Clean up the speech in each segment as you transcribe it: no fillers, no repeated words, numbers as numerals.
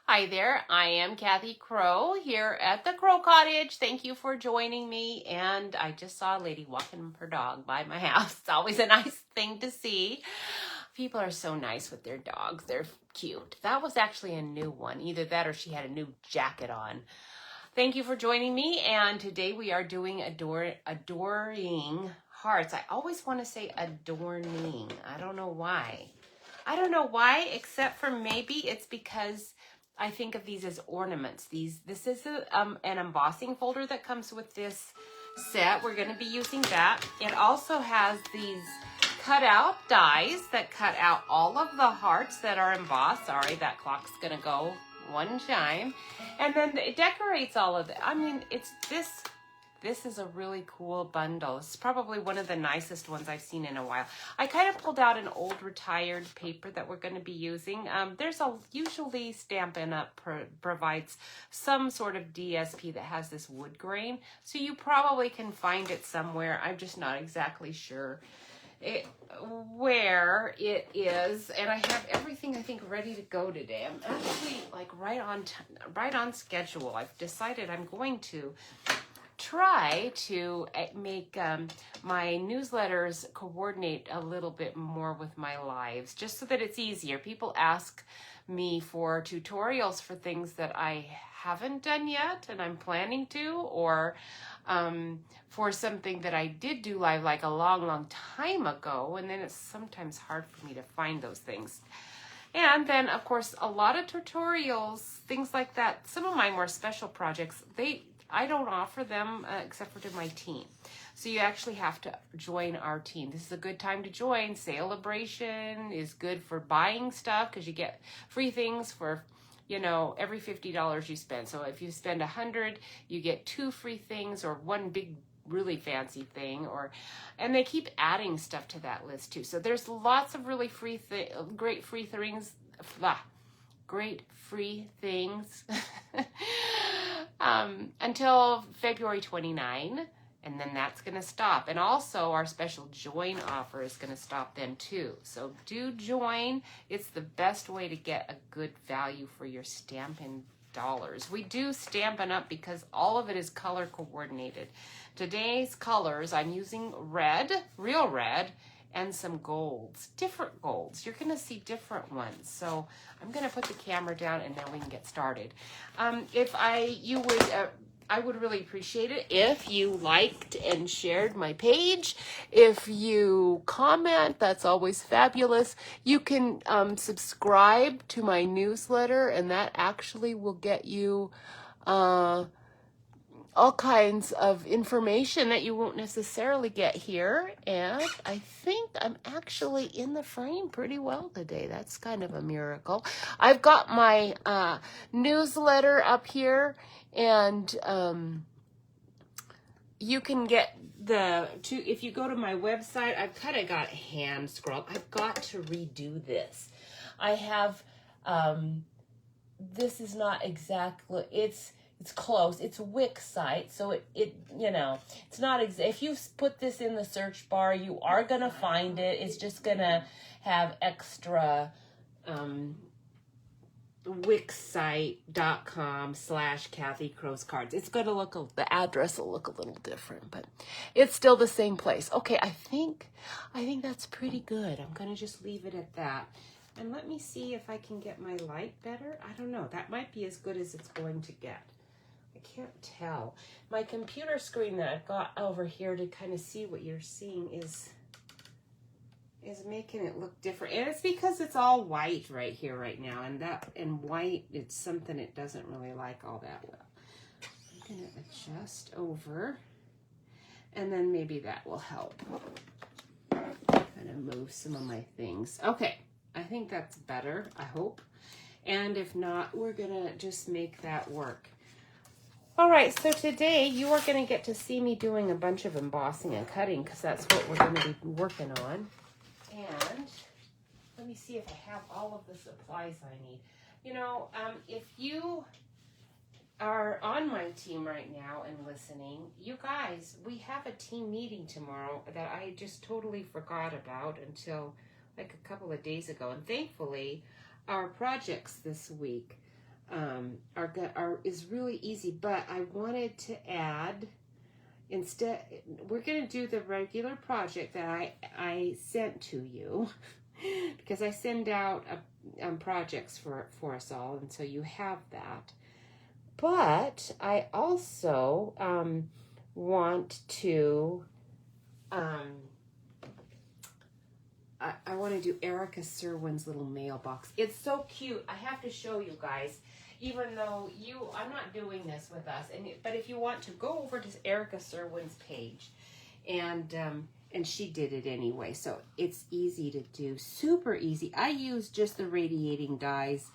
Hi there, I am Kathy Crow here at the Crow Cottage. Thank you for joining me. And I just saw a lady walking her dog by my house. It's always a nice thing to see. People are so nice with their dogs. They're cute. That was actually a new one. Either that or she had a new jacket on. Thank you for joining me. And today we are doing Adoring Hearts. I always want to say adorning. I don't know why. Except for maybe it's because I think of these as ornaments. This is an embossing folder that comes with this set. We're going to be using that. It also has these cut out dies that cut out all of the hearts that are embossed. Sorry, that clock's going to go one chime. And then it decorates all of it. I mean, this is a really cool bundle. It's probably one of the nicest ones I've seen in a while. I kind of pulled out an old retired paper that we're going to be using. Usually Stampin' Up provides some sort of DSP that has this wood grain. So you probably can find it somewhere. I'm just not exactly sure where it is. And I have everything, I think, ready to go today. I'm actually like right on schedule. I've decided I'm going to try to make my newsletters coordinate a little bit more with my lives, just so that it's easier. People ask me for tutorials for things that I haven't done yet and I'm planning to, or for something that I did do live like a long time ago, and then it's sometimes hard for me to find those things. And then, of course, a lot of tutorials, things like that. Some of my more special projects, I don't offer them except for to my team. So you actually have to join our team. This is a good time to join. Celebration is good for buying stuff because you get free things for, every $50 you spend. So if you spend $100, you get 2 free things or 1 big really fancy thing, and they keep adding stuff to that list too. So there's lots of really great free things. Great free things until February 29, and then that's going to stop. And also our special join offer is going to stop then too. So do join. It's the best way to get a good value for your Stampin' dollars. We do Stampin' Up because all of it is color coordinated. Today's colors, I'm using red, real red, and some golds, different golds. You're gonna see different ones. So I'm gonna put the camera down and then we can get started. I would really appreciate it if you liked and shared my page. If you comment, that's always fabulous. You can subscribe to my newsletter, and that actually will get you all kinds of information that you won't necessarily get here. And I think I'm actually in the frame pretty well today. That's kind of a miracle. I've got my newsletter up here, and you can get if you go to my website, I've kind of got hand scroll. I've got to redo this. I have, this is not exactly, it's close. It's a Wix site, so it's not if you put this in the search bar, you are gonna find it. It's just gonna have extra wixsite.com/Kathy Crow's Cards. It's gonna look the address will look a little different, but it's still the same place. Okay, I think that's pretty good. I'm gonna just leave it at that. And let me see if I can get my light better. I don't know. That might be as good as it's going to get. I can't tell. My computer screen that I've got over here to kind of see what you're seeing is making it look different. And it's because it's all white right here right now. And white, it's something it doesn't really like all that well. I'm going to adjust over. And then maybe that will help. Kind of move some of my things. Okay. I think that's better, I hope. And if not, we're going to just make that work. All right, so today you are going to get to see me doing a bunch of embossing and cutting because that's what we're going to be working on. And let me see if I have all of the supplies I need. If you are on my team right now and listening, you guys, we have a team meeting tomorrow that I just totally forgot about until like a couple of days ago. And thankfully, our projects this week is really easy, but I wanted to add, instead, we're going to do the regular project that I sent to you because I send out projects for us all, and so you have that. But I also want to I want to do Erica Serwin's little mailbox. It's so cute. I have to show you guys, even though I'm not doing this with us. But if you want to, go over to Erica Serwin's page, and she did it anyway. So it's easy to do, super easy. I used just the radiating dies.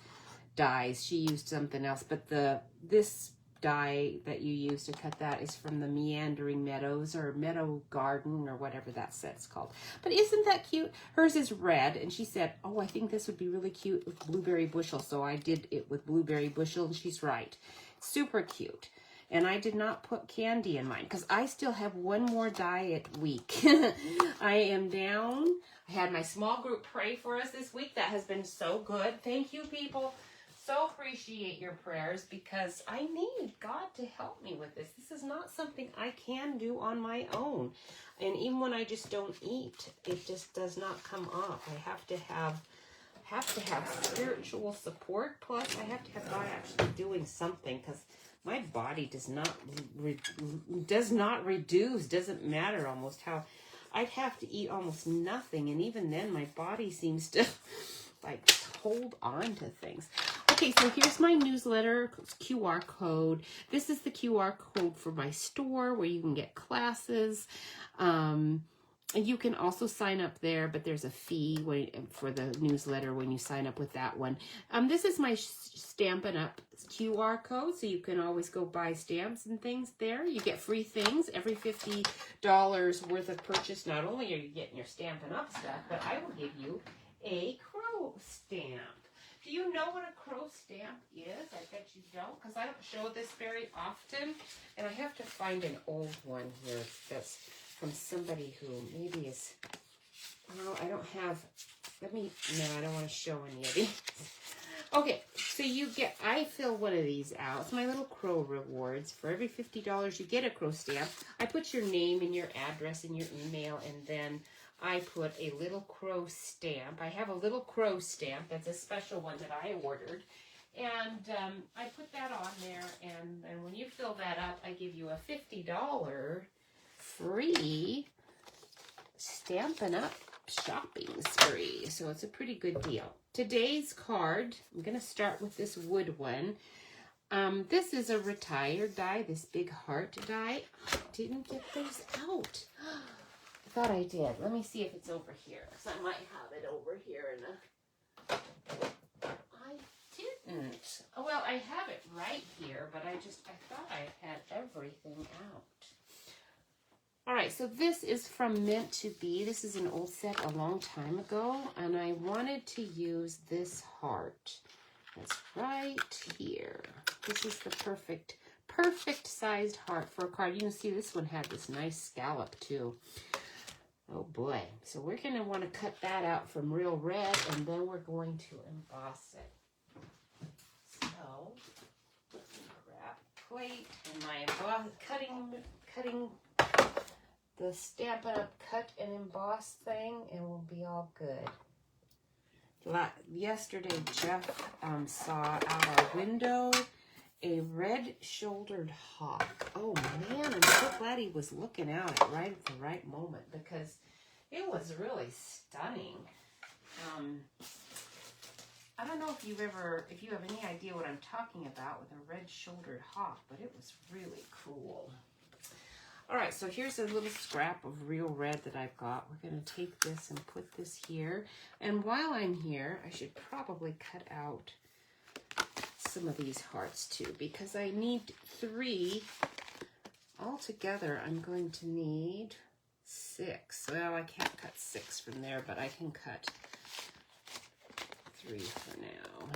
She used something else, but this die that you use to cut that is from the Meandering Meadows or Meadow Garden or whatever that set's called. But isn't that cute? Hers is red, and she said, oh, I think this would be really cute with Blueberry Bushel. So I did it with Blueberry Bushel, and she's right. Super cute. And I did not put candy in mine because I still have one more diet week. I am down. I had my small group pray for us this week. That has been so good. Thank you, people. So appreciate your prayers because I need God to help me with this. This is not something I can do on my own. And even when I just don't eat, it just does not come up. I have to have spiritual support. Plus, I have to have God actually doing something because my body does not reduce. Doesn't matter almost how I'd have to eat almost nothing, and even then, my body seems to like hold on to things. Okay, so here's my newsletter QR code. This is the QR code for my store where you can get classes. And you can also sign up there, but there's a fee for the newsletter when you sign up with that one. This is my Stampin' Up QR code, so you can always go buy stamps and things there. You get free things every $50 worth of purchase. Not only are you getting your Stampin' Up stuff, but I will give you a crow stamp. Do you know what a crow stamp is? I bet you don't, because I don't show this very often. And I have to find an old one here that's from somebody who maybe is, well, I don't have, I don't want to show any of these. Okay, so I fill one of these out. It's my little crow rewards. For every $50 you get a crow stamp. I put your name and your address and your email, and then I put a little crow stamp. I have a little crow stamp. That's a special one that I ordered. And I put that on there, and when you fill that up, I give you a $50 free Stampin' Up shopping spree. So it's a pretty good deal. Today's card, I'm going to start with this wood one. This is a retired die, this big heart die. I didn't get those out. I thought I did. Let me see if it's over here, because I might have it over here in I didn't. Oh, well, I have it right here, but I thought I had everything out. All right, so this is from Meant to Be. This is an old set a long time ago, and I wanted to use this heart. That's right here. This is the perfect sized heart for a card. You can see this one had this nice scallop too. Oh boy. So we're going to want to cut that out from Real Red, and then we're going to emboss it. So, let me grab a plate and my cutting the Stampin' Up cut and emboss thing, and we'll be all good. Yesterday, Jeff saw out our window a red-shouldered hawk. Oh man, I'm so glad he was looking out at the right moment, because it was really stunning. I don't know if you have any idea what I'm talking about with a red-shouldered hawk, but it was really cool. All right, so here's a little scrap of Real Red that I've got. We're going to take this and put this here. And while I'm here, I should probably cut out some of these hearts too, because I need 3. Altogether, I'm going to need 6. Well, I can't cut 6 from there, but I can cut 3 for now.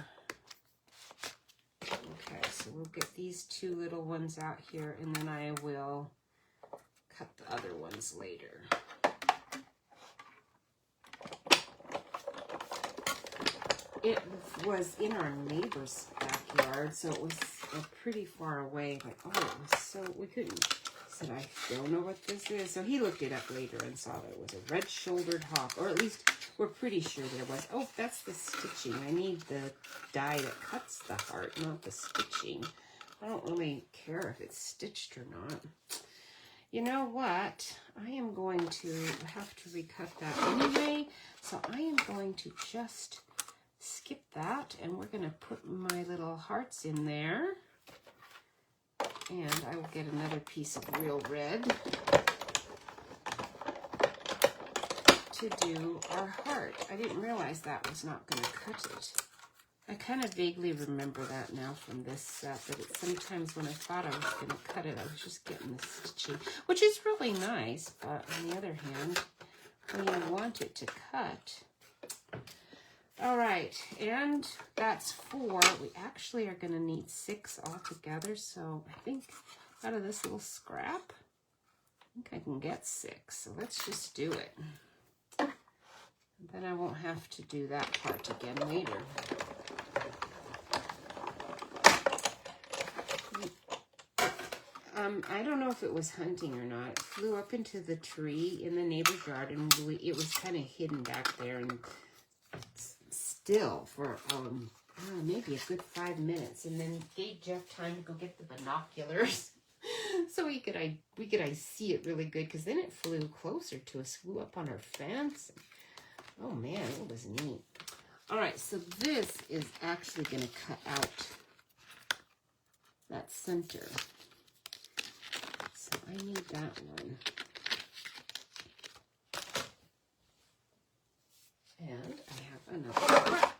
Okay, so we'll get these 2 little ones out here, and then I will cut the other ones later. It was in our neighbor's backyard. backyard, so it was pretty far away. But oh, it was so, we couldn't. He said, I don't know what this is. So he looked it up later and saw that it was a red-shouldered hawk, or at least we're pretty sure there was. Oh, that's the stitching. I need the die that cuts the heart, not the stitching. I don't really care if it's stitched or not. You know what? I am going to have to recut that anyway, so I am going to just skip that, and we're going to put my little hearts in there. And I will get another piece of real red to do our heart. I didn't realize that was not going to cut it. I kind of vaguely remember that now from this set, that it, sometimes when I thought I was going to cut it, I was just getting the stitching, which is really nice, but on the other hand, when you want it to cut. All right, and that's 4. We actually are going to need 6 altogether, so I think out of this little scrap, I think I can get 6, so let's just do it. And then I won't have to do that part again later. I don't know if it was hunting or not. It flew up into the tree in the neighbor's yard, and it was kind of hidden back there and still for maybe a good 5 minutes, and then gave Jeff time to go get the binoculars so we could see it really good, because then it flew closer to us, flew up on our fence. Oh man, it was neat. All right, so this is actually going to cut out that center. So I need that one. And I have another scrap.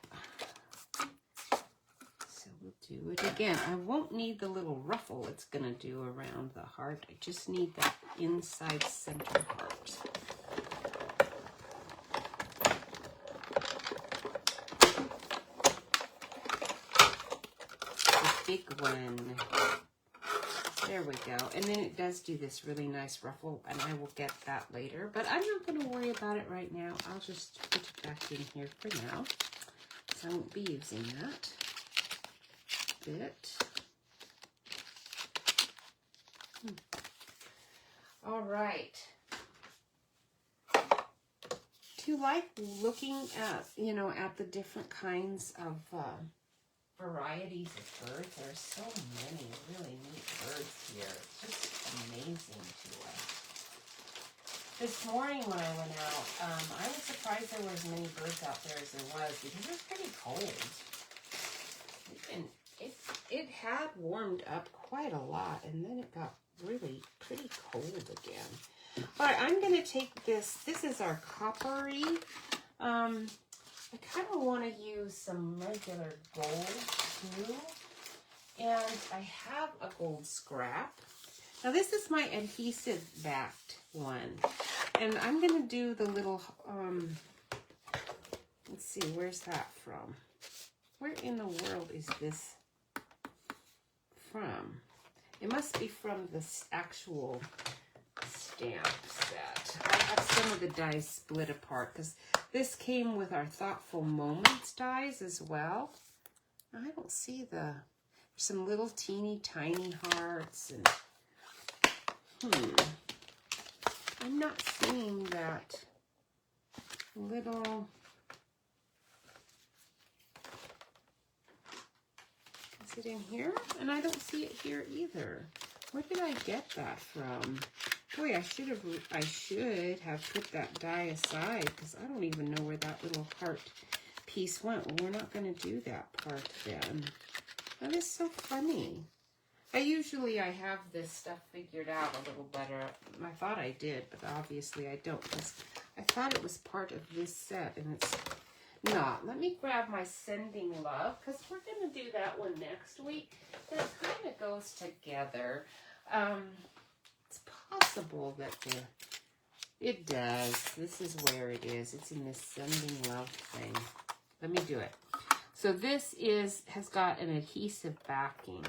So we'll do it again. I won't need the little ruffle it's going to do around the heart. I just need that inside center part. Big one. There we go. And then it does do this really nice ruffle, and I will get that later, but I'm not going to worry about it right now. I'll just put it back in here for now, so I won't be using that bit. All right. Do you like looking at, at the different kinds of varieties of birds? There's so many really neat birds here. It's just amazing to us. This morning when I went out, I was surprised there were as many birds out there as there was, because it was pretty cold. And it had warmed up quite a lot, and then it got really pretty cold again. All right, I'm going to take this. This is our coppery. I kind of want to use some regular gold too, and I have a gold scrap. Now this is my adhesive backed one, and I'm going to do the little, let's see, where's that from? Where in the world is this from? It must be from this actual stamp set. I have some of the dies split apart, because this came with our Thoughtful Moments dies as well. I don't see some little teeny tiny hearts, and I'm not seeing that little, is it in here? And I don't see it here either. Where did I get that from? Boy, I should have put that die aside, because I don't even know where that little heart piece went. Well, we're not going to do that part then. That is so funny. I have this stuff figured out a little better. I thought I did, but obviously I don't, because I thought it was part of this set, and it's not. Let me grab my Sending Love, because we're going to do that one next week. That kind of goes together. It's possible that it does. This is where it is. It's in this Sending Love thing. Let me do it. So this has got an adhesive backing,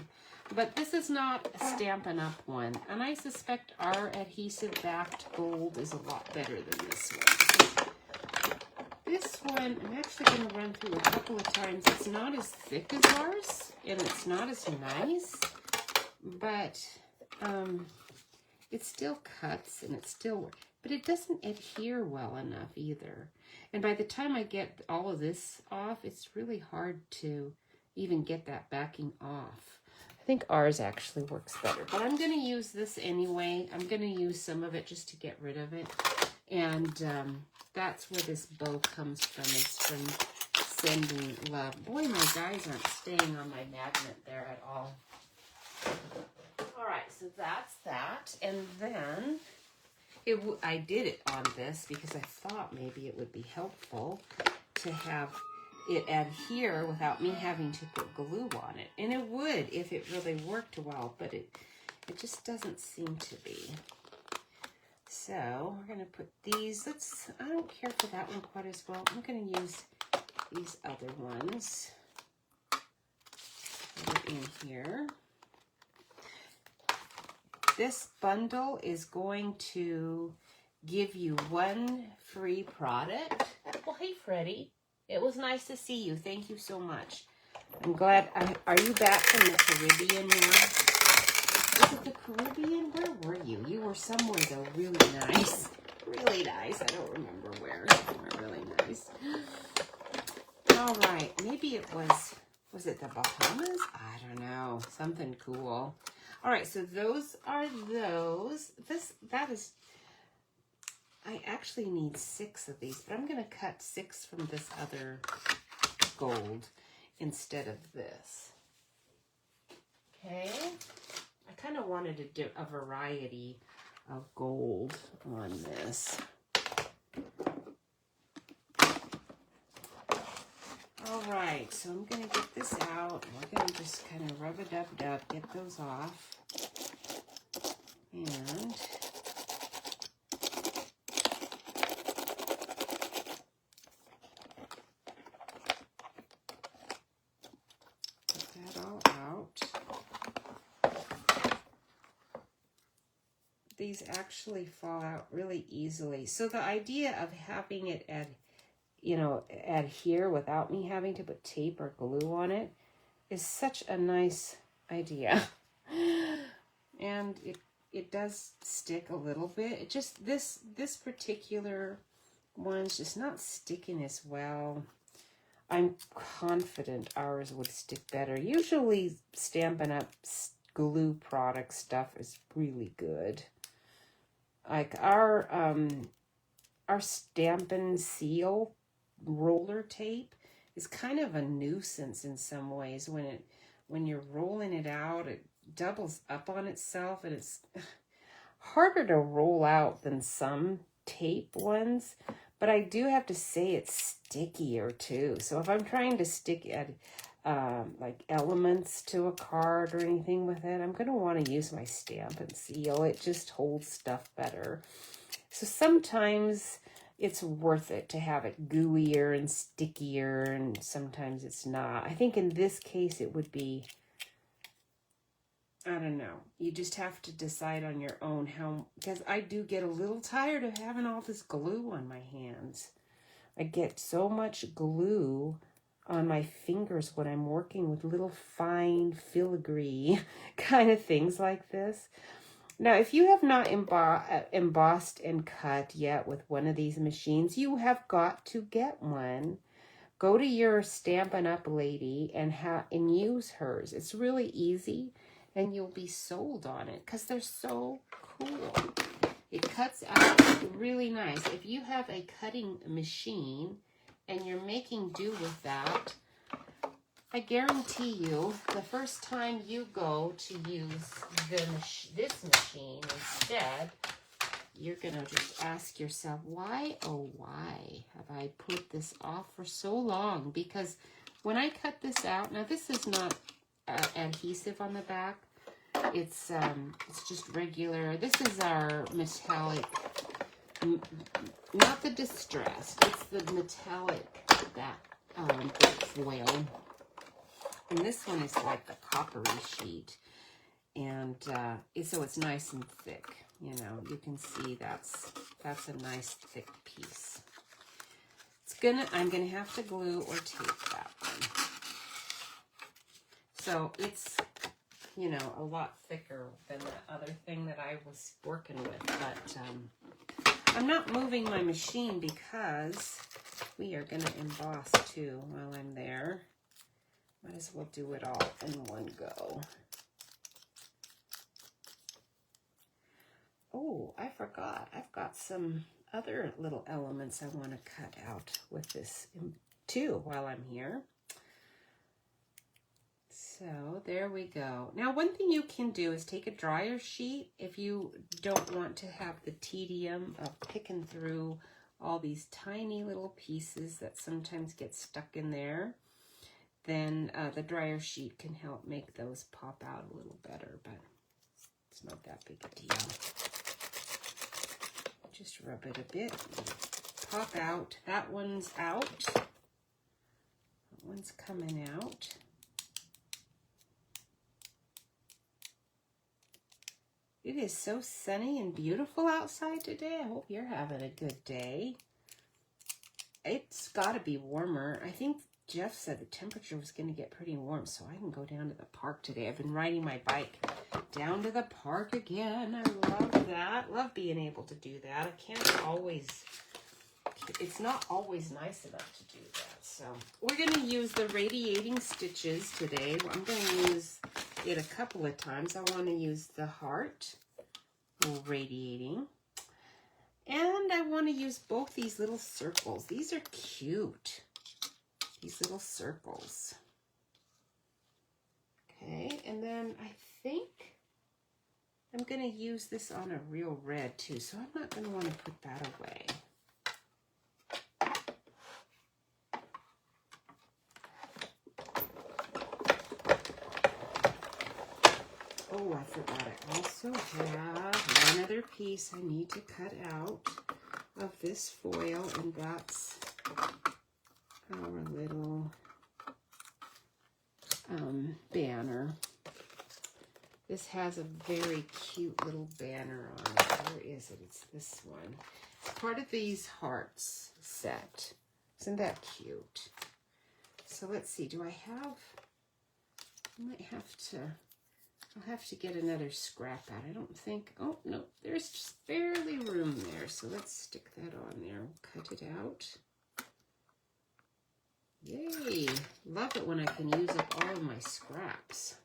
but this is not a Stampin' Up one, and I suspect our adhesive backed gold is a lot better than this one. This one, I'm actually going to run through a couple of times. It's not as thick as ours. and it's not as nice, but it still cuts and it still, but it doesn't adhere well enough either. And by the time I get all of this off, it's really hard to even get that backing off. I think ours actually works better, but I'm going to use this anyway. I'm going to use some of it just to get rid of it. And that's where this bow comes from, is from sending love. Boy, my dies aren't staying on my magnet there at all. All right, so that's that. And then I did it on this because I thought maybe it would be helpful to have it adhere without me having to put glue on it. And it would if it really worked well, but it just doesn't seem to be. So we're going to put these. I don't care for that one quite as well. I'm going to use these other ones that are in here. This bundle is going to give you one free product. Well, hey, Freddie. It was nice to see you. Thank you so much. I'm glad. Are you back from the Caribbean now? Was it the Caribbean? Where were you? You were somewhere, though, really nice. Really nice. I don't remember where. Somewhere really nice. All right. Maybe it was it the Bahamas? I don't know. Something cool. All right, so those are those. I actually need 6 of these, but I'm going to cut 6 from this other gold instead of this. Okay. I kind of wanted to do a variety of gold on this. All right, so I'm going to get this out. We're going to just kind of rub it up, get those off. And put that all out. These actually fall out really easily. So the idea of having it adhere without me having to put tape or glue on it is such a nice idea. And it does stick a little bit. It just, this particular one's just not sticking as well. I'm confident ours would stick better. Usually Stampin' Up glue product stuff is really good. Like our Stampin' Seal roller tape is kind of a nuisance in some ways. When you're rolling it out, it doubles up on itself, and it's harder to roll out than some tape ones. But I do have to say it's stickier too. So if I'm trying to stick at like elements to a card or anything with it, I'm going to want to use my Stampin' Seal. It just holds stuff better. So sometimes it's worth it to have it gooier and stickier, and sometimes it's not. I think in this case it would be, I don't know. You just have to decide on your own how, because I do get a little tired of having all this glue on my hands. I get so much glue on my fingers when I'm working with little fine filigree kind of things like this. Now, if you have not embossed and cut yet with one of these machines, you have got to get one. Go to your Stampin' Up lady and use hers. It's really easy, and you'll be sold on it because they're so cool. It cuts out really nice. If you have a cutting machine and you're making do with that, I guarantee you, the first time you go to use this machine instead, you're going to just ask yourself, why, oh, why have I put this off for so long? Because when I cut this out, now this is not adhesive on the back. It's just regular. This is our metallic, not the distressed. It's the metallic foil. And this one is like the coppery sheet. And so it's nice and thick. You know, you can see that's a nice thick piece. I'm gonna have to glue or tape that one. So it's, you know, a lot thicker than that other thing that I was working with. But I'm not moving my machine because we are going to emboss too while I'm there. Might as well do it all in one go. Oh, I forgot. I've got some other little elements I want to cut out with this too while I'm here. So there we go. Now, one thing you can do is take a dryer sheet if you don't want to have the tedium of picking through all these tiny little pieces that sometimes get stuck in there. Then the dryer sheet can help make those pop out a little better, but it's not that big a deal. Just rub it a bit, pop out. That one's out. That one's coming out. It is so sunny and beautiful outside today. I hope you're having a good day. It's got to be warmer. I think Jeff said the temperature was going to get pretty warm, so I can go down to the park today. I've been riding my bike down to the park again. I love that. Love being able to do that. I can't always, it's not always nice enough to do that. So we're going to use the radiating stitches today. I'm going to use it a couple of times. I want to use the heart, radiating. And I want to use both these little circles. These are cute. These little circles. Okay, and then I think I'm going to use this on a real red too, so I'm not going to want to put that away. Oh, I forgot I also have one other piece I need to cut out of this foil, and that's our little banner. This has a very cute little banner on it. Where is it? It's this one. It's part of these hearts set. Isn't that cute? So let's see. Do I have... I might have to... I'll have to get another scrap out. I don't think... Oh, no. There's just barely room there. So let's stick that on there. We'll cut it out. Yay! Love it when I can use up all of my scraps.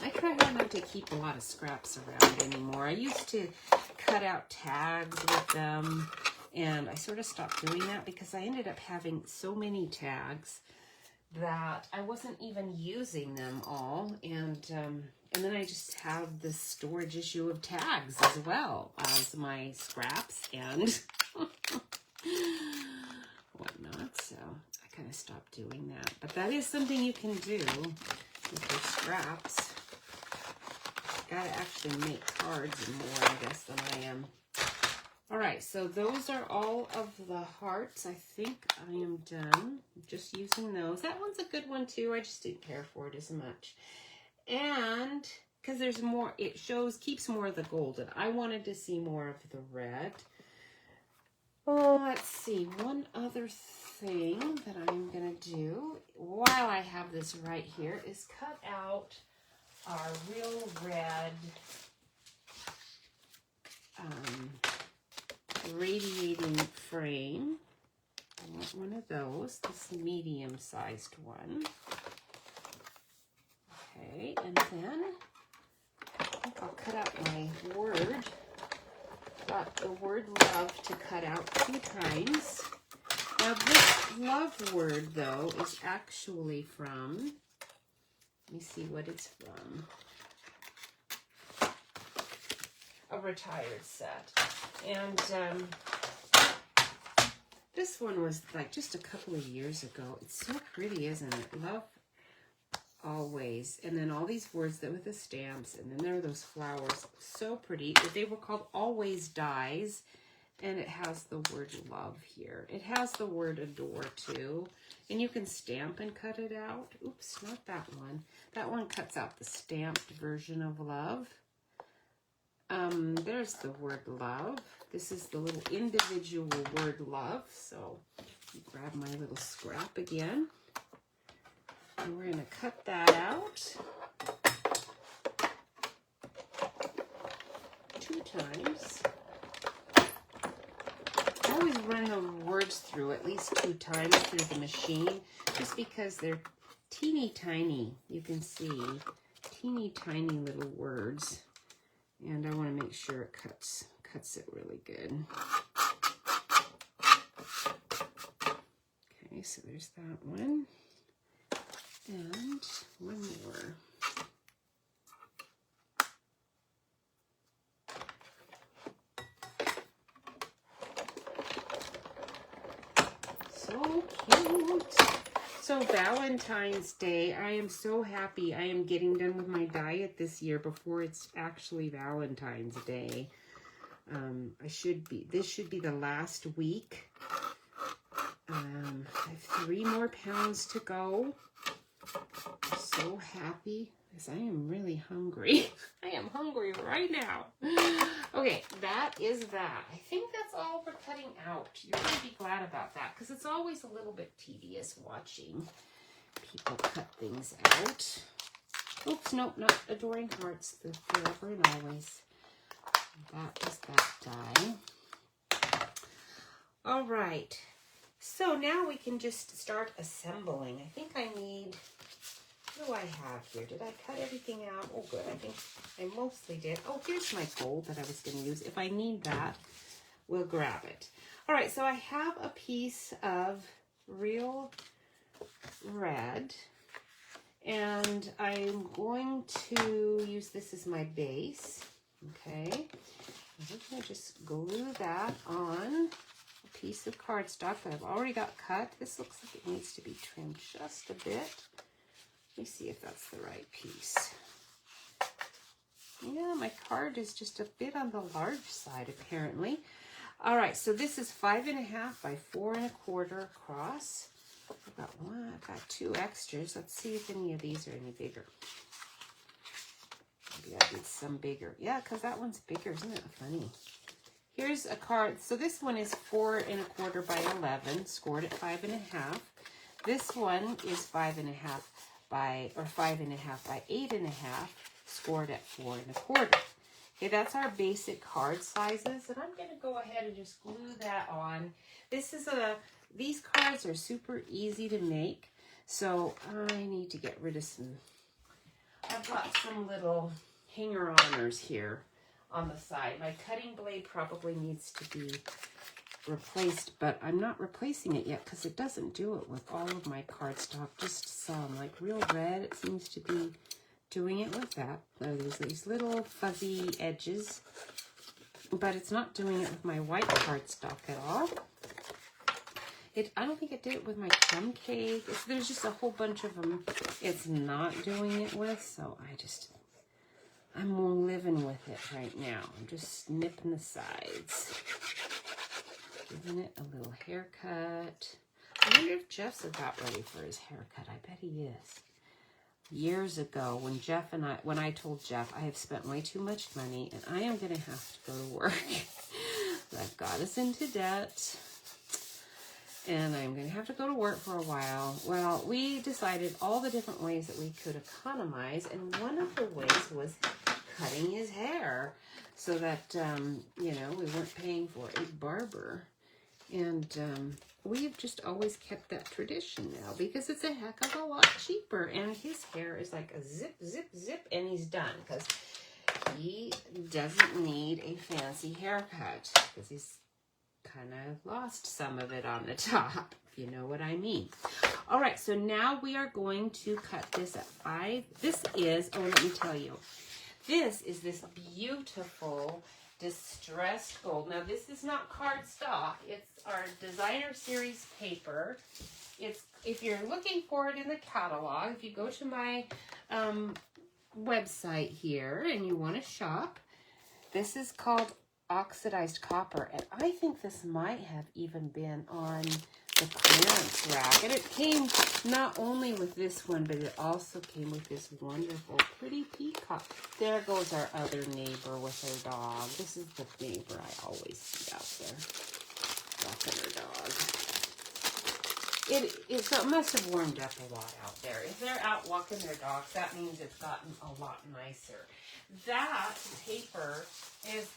I try hard not to keep a lot of scraps around anymore. I used to cut out tags with them, and I sort of stopped doing that because I ended up having so many tags that I wasn't even using them all, and then I just have this storage issue of tags as well as my scraps and whatnot, so I kind of stopped doing that. But that is something you can do with your scraps. Gotta actually make cards more, I guess, than I am. All right, so those are all of the hearts. I think I am done just using those. That one's a good one too. I just didn't care for it as much. And because there's more, it keeps more of the golden. I wanted to see more of the red. Oh, let's see. One other thing that I'm going to do while I have this right here is cut out our real red radiating frame. I want one of those, this medium-sized one. Okay, and then I think I'll cut out my word. Got the word love to cut out 2 times. Now this love word, though, is actually from, let me see what it's from. A retired set. And this one was like just a couple of years ago. It's so pretty, isn't it? Love always. And then all these words that with the stamps, and then there are those flowers. So pretty. They were called Always Dies, and it has the word love here. It has the word adore too, and you can stamp and cut it out. Oops, not that one. That one cuts out the stamped version of love. There's the word love. This is the little individual word love. So grab my little scrap again. And we're going to cut that out 2 times. I always run the words through at least 2 times through the machine, just because they're teeny tiny. You can see teeny tiny little words, and I want to make sure it cuts it really good. Okay, so there's that one, and one more. So cute. So Valentine's Day, I am so happy I am getting done with my diet this year before it's actually Valentine's Day. This should be the last week. I have 3 more pounds to go. I'm so happy because I am really hungry. I am hungry right now. Okay, that is that. I think that's all we're cutting out. You're going to be glad about that because it's always a little bit tedious watching people cut things out. Oops, nope, not Adoring Hearts, the Forever and Always. That is that die. All right, so now we can just start assembling. I think I need, what do I have here? Did I cut everything out? Oh, good. I think I mostly did. Oh, here's my gold that I was going to use. If I need that, we'll grab it. All right, so I have a piece of real red, and I'm going to use this as my base. Okay, I'm going to just glue that on a piece of cardstock that I've already got cut. This looks like it needs to be trimmed just a bit. Let me see if that's the right piece. Yeah, my card is just a bit on the large side, apparently. All right, so this is 5.5 by 4 1/4 across. I've got 2 extras. Let's see if any of these are any bigger. Maybe I did some bigger. Yeah, because that one's bigger. Isn't that funny? Here's a card. So this one is 4 1/4 by 11, scored at 5.5. This one is 5.5 by 5.5 by 8.5, scored at 4 1/4. Okay, that's our basic card sizes, and I'm going to go ahead and just glue that on. These cards are super easy to make, so I need to get rid of some. I've got some little hanger-oners here on the side. My cutting blade probably needs to be replaced, but I'm not replacing it yet because it doesn't do it with all of my cardstock, just some. Like Real Red, it seems to be doing it with that. There's these little fuzzy edges, but it's not doing it with my white cardstock at all. I don't think it did it with my crumb cake. There's just a whole bunch of them it's not doing it with, so I'm living with it right now. I'm just snipping the sides, giving it a little haircut. I wonder if Jeff's about ready for his haircut. I bet he is. Years ago, when I told Jeff I have spent way too much money and I am going to have to go to work. That got us into debt. And I'm going to have to go to work for a while. Well, we decided all the different ways that we could economize, and one of the ways was cutting his hair so that, we weren't paying for a barber. And we've just always kept that tradition now because it's a heck of a lot cheaper. And his hair is like a zip, zip, zip, and he's done because he doesn't need a fancy haircut because he's kind of lost some of it on the top, if you know what I mean. All right, so now we are going to cut this at 5. Let me tell you, this is this beautiful distressed gold. Now, this is not cardstock. It's our designer series paper. If you're looking for it in the catalog, if you go to my website here and you want to shop, this is called Oxidized Copper, and I think this might have even been on the clearance rack. And it came not only with this one, but it also came with this wonderful, pretty peacock. There goes our other neighbor with her dog. This is the neighbor I always see out there walking her dog. So it must have warmed up a lot out there. If they're out walking their dogs, that means it's gotten a lot nicer. That paper is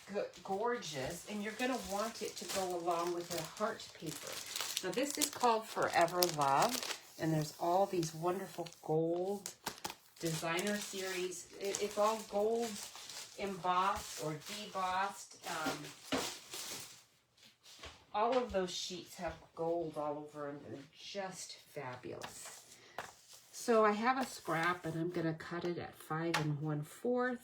gorgeous, and you're going to want it to go along with the heart paper. Now this is called Forever Love, and there's all these wonderful gold designer series. It's all gold embossed or debossed. All of those sheets have gold all over them. They're just fabulous. So I have a scrap, and I'm going to cut it at 5 1/4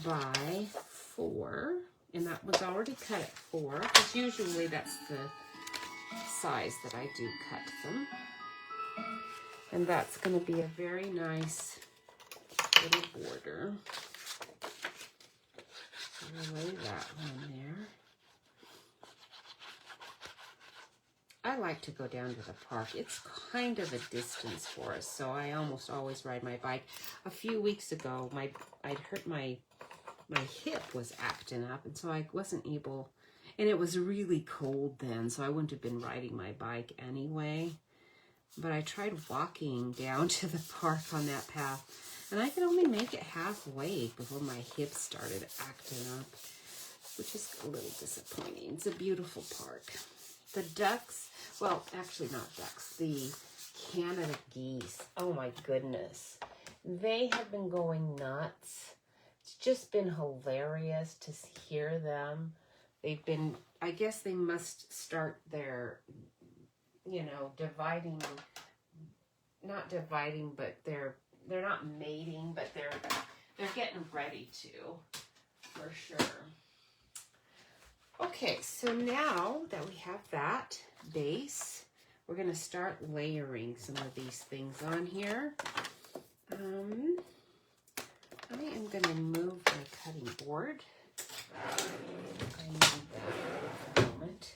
by 4. And that was already cut at 4, because usually that's the size that I do cut them. And that's going to be a very nice little border. I'll lay that one there. I like to go down to the park. It's kind of a distance for us, so I almost always ride my bike. A few weeks ago, I'd hurt my hip was acting up, and so I wasn't able, and it was really cold then, so I wouldn't have been riding my bike anyway. But I tried walking down to the park on that path, and I could only make it halfway before my hip started acting up, which is a little disappointing. It's a beautiful park. The ducks, well, actually not ducks, the Canada geese. Oh my goodness. They have been going nuts. It's just been hilarious to hear them. They've been, I guess they must start their, dividing, not dividing, but they're not mating, but they're getting ready to, for sure. Okay, so now that we have that base, we're going to start layering some of these things on here. I am going to move my cutting board. I need that for a moment.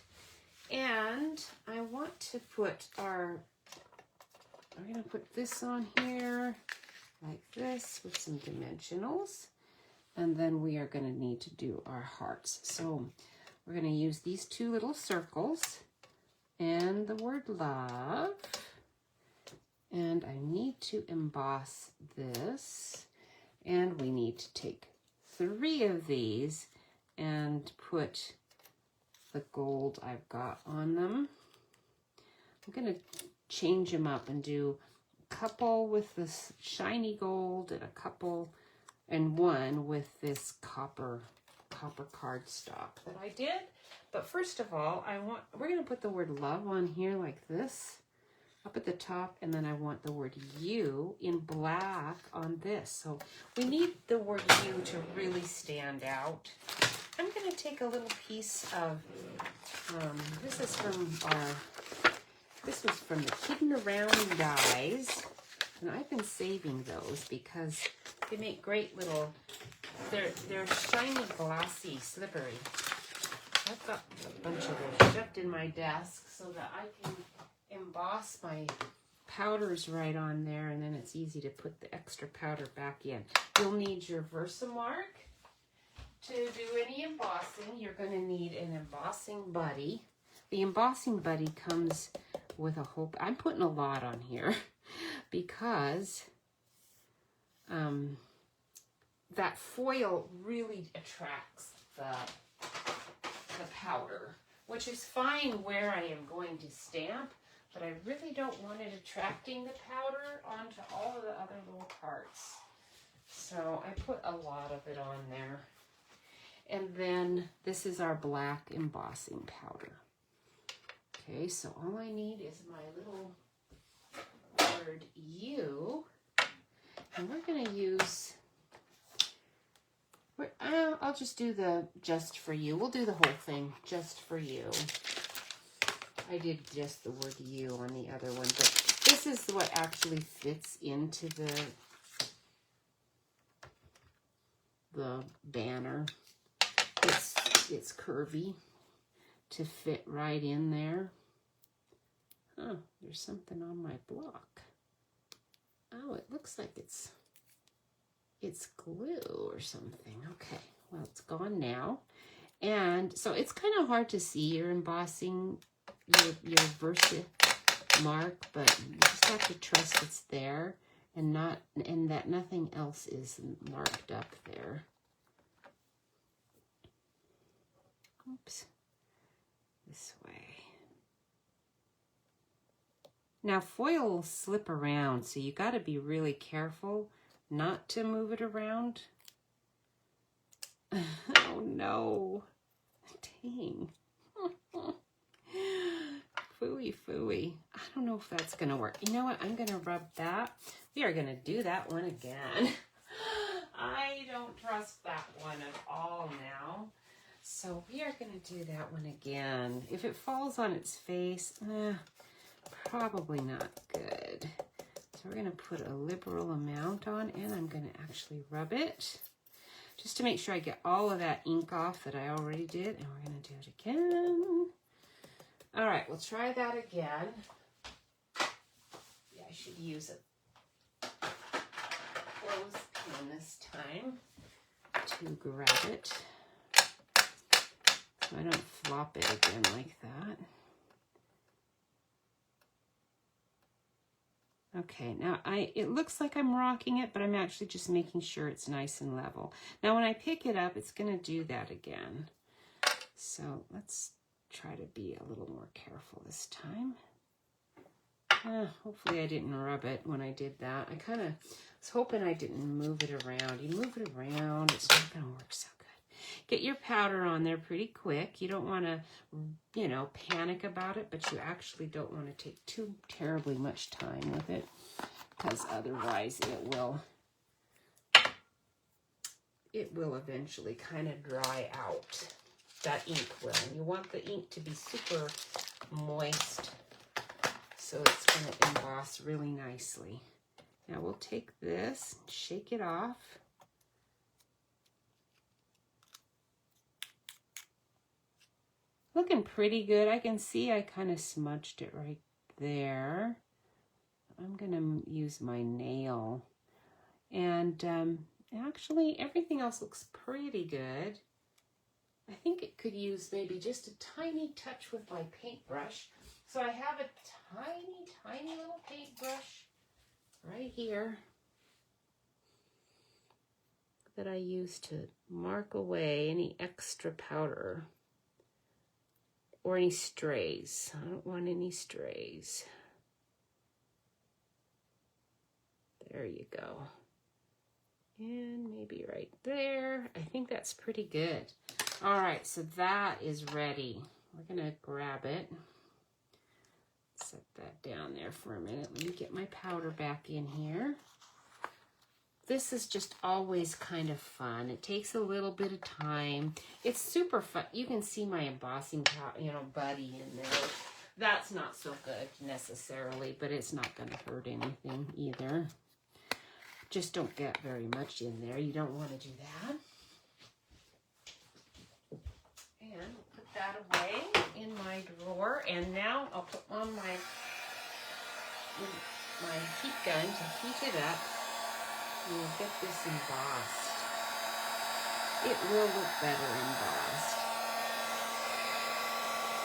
And I want to put we're going to put this on here like this with some dimensionals. And then we are going to need to do our hearts. So we're going to use these 2 little circles and the word love. And I need to emboss this. And we need to take 3 of these and put the gold I've got on them. I'm going to change them up and do a couple with this shiny gold and a couple and one with this copper cardstock that I did. But first of all, we're going to put the word love on here like this, up at the top, and then I want the word you in black on this. So we need the word you to really stand out. I'm going to take a little piece of, this was from the Kiddin' Around dies, and I've been saving those because they make great little, they're shiny, glossy, slippery. I've got a bunch of those shoved in my desk so that I can emboss my powders right on there, and then it's easy to put the extra powder back in. You'll need your Versamark to do any embossing. You're going to need an embossing buddy. The embossing buddy comes with a whole, I'm putting a lot on here because that foil really attracts the powder, which is fine where I am going to stamp, but I really don't want it attracting the powder onto all of the other little parts. So I put a lot of it on there. And then this is our black embossing powder. Okay, so all I need is my little word you, and we're going to use, I'll just do the just for you. We'll do the whole thing just for you. I did just the word you on the other one, but this is what actually fits into the banner. It's curvy to fit right in there. Oh, there's something on my block. Oh, it looks like it's glue or something. Okay, well, it's gone now. And so it's kind of hard to see your embossing your Versa mark, but you just have to trust it's there and that nothing else is marked up there. Oops. This way. Now foil will slip around, so you got to be really careful not to move it around. Oh no. Dang. Phooey, phooey. I don't know if that's going to work. You know what? I'm going to rub that. We are going to do that one again. I don't trust that one at all now. So we are going to do that one again. If it falls on its face, probably not good. So we're going to put a liberal amount on, and I'm going to actually rub it just to make sure I get all of that ink off that I already did. And we're going to do it again. All right, we'll try that again. Yeah, I should use a clothespin this time to grab it, so I don't flop it again like that. Okay, now it looks like I'm rocking it, but I'm actually just making sure it's nice and level. Now when I pick it up, it's going to do that again. So let's try to be a little more careful this time. Hopefully I didn't rub it when I did that. I kind of was hoping I didn't move it around. You move it around, it's not going to work so good. Get your powder on there pretty quick. You don't want to, you know, panic about it, but you actually don't want to take too terribly much time with it, because otherwise it will eventually kind of dry out. That ink will. And you want the ink to be super moist, so it's going to emboss really nicely. Now we'll take this, shake it off. Looking pretty good. I can see I kind of smudged it right there. I'm going to use my nail. And actually everything else looks pretty good. I think it could use maybe just a tiny touch with my paintbrush. So I have a tiny, tiny little paintbrush right here that I use to mark away any extra powder or any strays. I don't want any strays. There you go. And maybe right there. I think that's pretty good. All right, so that is ready. We're going to grab it. Set that down there for a minute. Let me get my powder back in here. This is just always kind of fun. It takes a little bit of time. It's super fun. You can see my embossing buddy in there. That's not so good necessarily, but it's not going to hurt anything either. Just don't get very much in there. You don't want to do that. And put that away in my drawer. And now I'll put on my heat gun to heat it up. And we'll get this embossed. It will look better embossed.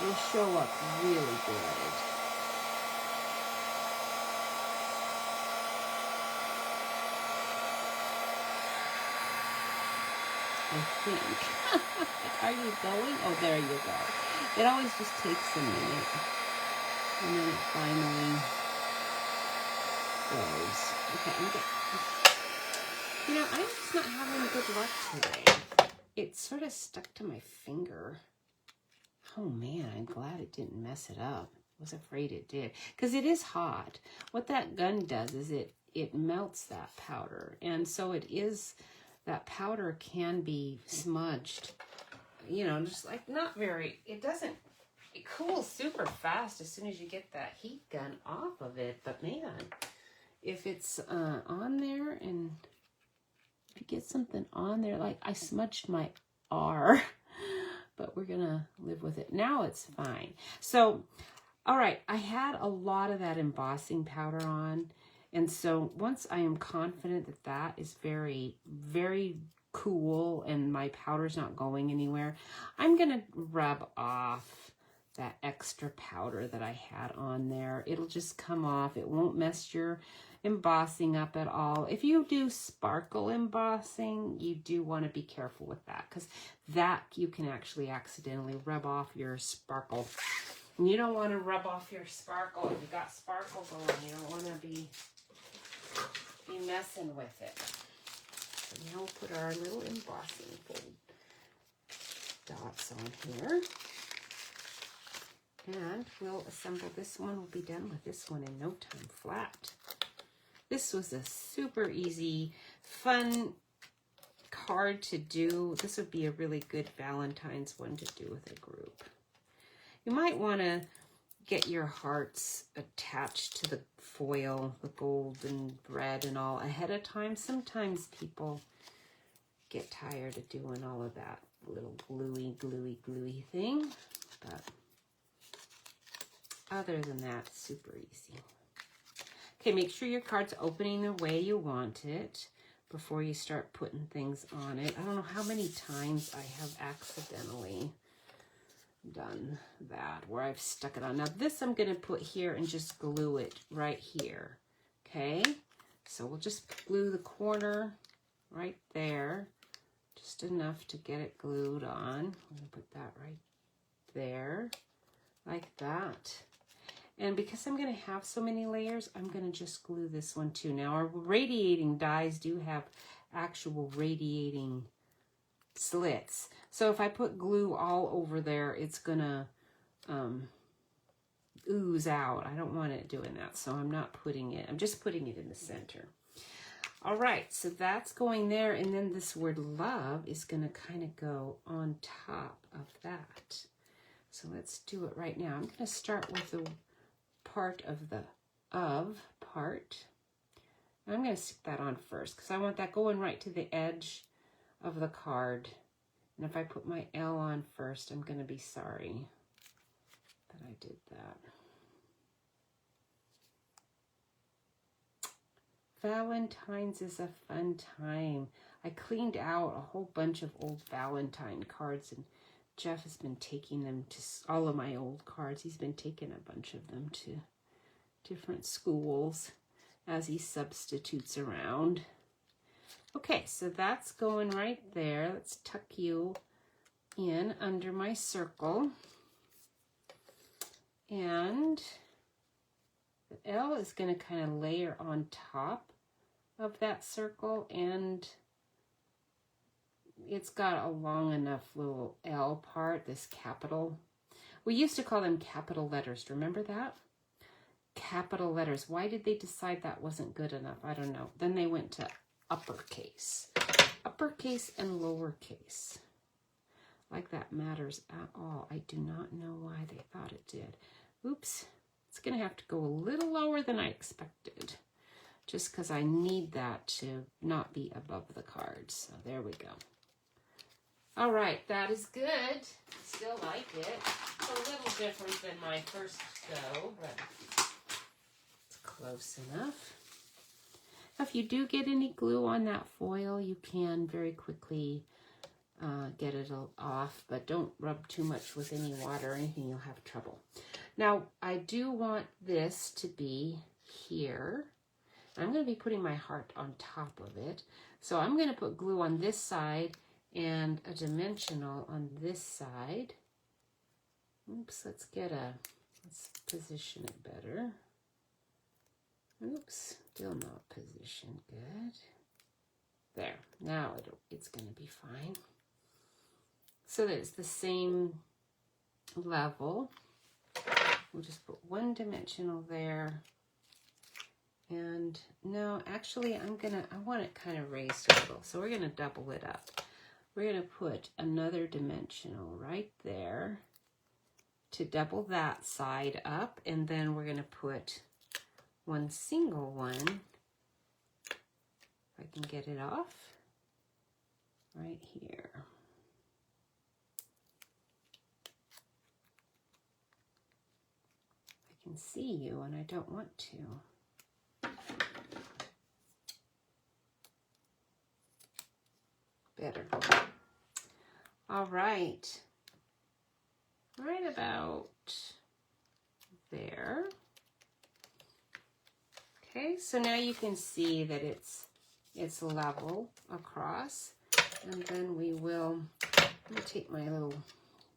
It'll show up really good. I think. Are you going? Oh, there you go. It always just takes a minute. And then it finally goes. Okay, you know, I'm just not having good luck today. It sort of stuck to my finger. Oh man, I'm glad it didn't mess it up. I was afraid it did. Because it is hot. What that gun does is it melts that powder. And so it is, that powder can be smudged. You know, just like not very, it cools super fast as soon as you get that heat gun off of it. But man, if it's on there and if you get something on there, like I smudged my R, but we're gonna live with it. Now it's fine. So, all right, I had a lot of that embossing powder on. And so once I am confident that that is very, very cool and my powder's not going anywhere, I'm gonna rub off that extra powder that I had on there. It'll just come off. It won't mess your embossing up at all. If you do sparkle embossing, you do want to be careful with that, because that you can actually accidentally rub off your sparkle. And you don't want to rub off your sparkle. If you got sparkle going, you don't want to be messing with it. So now we'll put our little embossing fold dots on here. And we'll assemble this one. We'll be done with this one in no time flat. This was a super easy, fun card to do. This would be a really good Valentine's one to do with a group. You might want to get your hearts attached to the foil, the gold and red and all ahead of time. Sometimes people get tired of doing all of that little gluey thing, but other than that, super easy. Okay, make sure your card's opening the way you want it before you start putting things on it. I don't know how many times I have accidentally done that, where I've stuck it on. Now this I'm going to put here and just glue it right here. Okay, so we'll just glue the corner right there, just enough to get it glued on. I'm going to put that right there, like that. And because I'm going to have so many layers, I'm going to just glue this one too. Now our radiating dies do have actual radiating slits. So if I put glue all over there, it's going to ooze out. I don't want it doing that, so I'm not putting it. I'm just putting it in the center. All right, so that's going there, and then this word love is going to kind of go on top of that. So let's do it right now. I'm going to start with the part of the of part. I'm going to stick that on first because I want that going right to the edge of the card. And if I put my L on first, I'm going to be sorry that I did that. Valentine's is a fun time. I cleaned out a whole bunch of old Valentine cards, and Jeff has been taking them to all of my old cards. He's been taking a bunch of them to different schools as he substitutes around. Okay, so that's going right there. Let's tuck you in under my circle. And the L is going to kind of layer on top of that circle, and it's got a long enough little L part, this capital. We used to call them capital letters. Remember that? Capital letters. Why did they decide that wasn't good enough? I don't know. Then they went to uppercase. Uppercase and lowercase. Like that matters at all. I do not know why they thought it did. Oops. It's going to have to go a little lower than I expected, just because I need that to not be above the cards. So there we go. All right, that is good. Still like it. It's a little different than my first go, but it's close enough. Now, if you do get any glue on that foil, you can very quickly get it off, but don't rub too much with any water or anything, you'll have trouble. Now, I do want this to be here. I'm going to be putting my heart on top of it. So I'm going to put glue on this side and a dimensional on this side. Oops, let's position it better. Oops, still not positioned good. There, now it's going to be fine. So that it's the same level. We'll just put one dimensional there. And no, actually I want it kind of raised a little. So we're going to double it up. We're going to put another dimensional right there to double that side up. And then we're going to put one single one, if I can get it off, right here. I can see you and I don't want to. Better. All right. Right about there. Okay, so now you can see that it's level across. And then we will, I'm going to take my little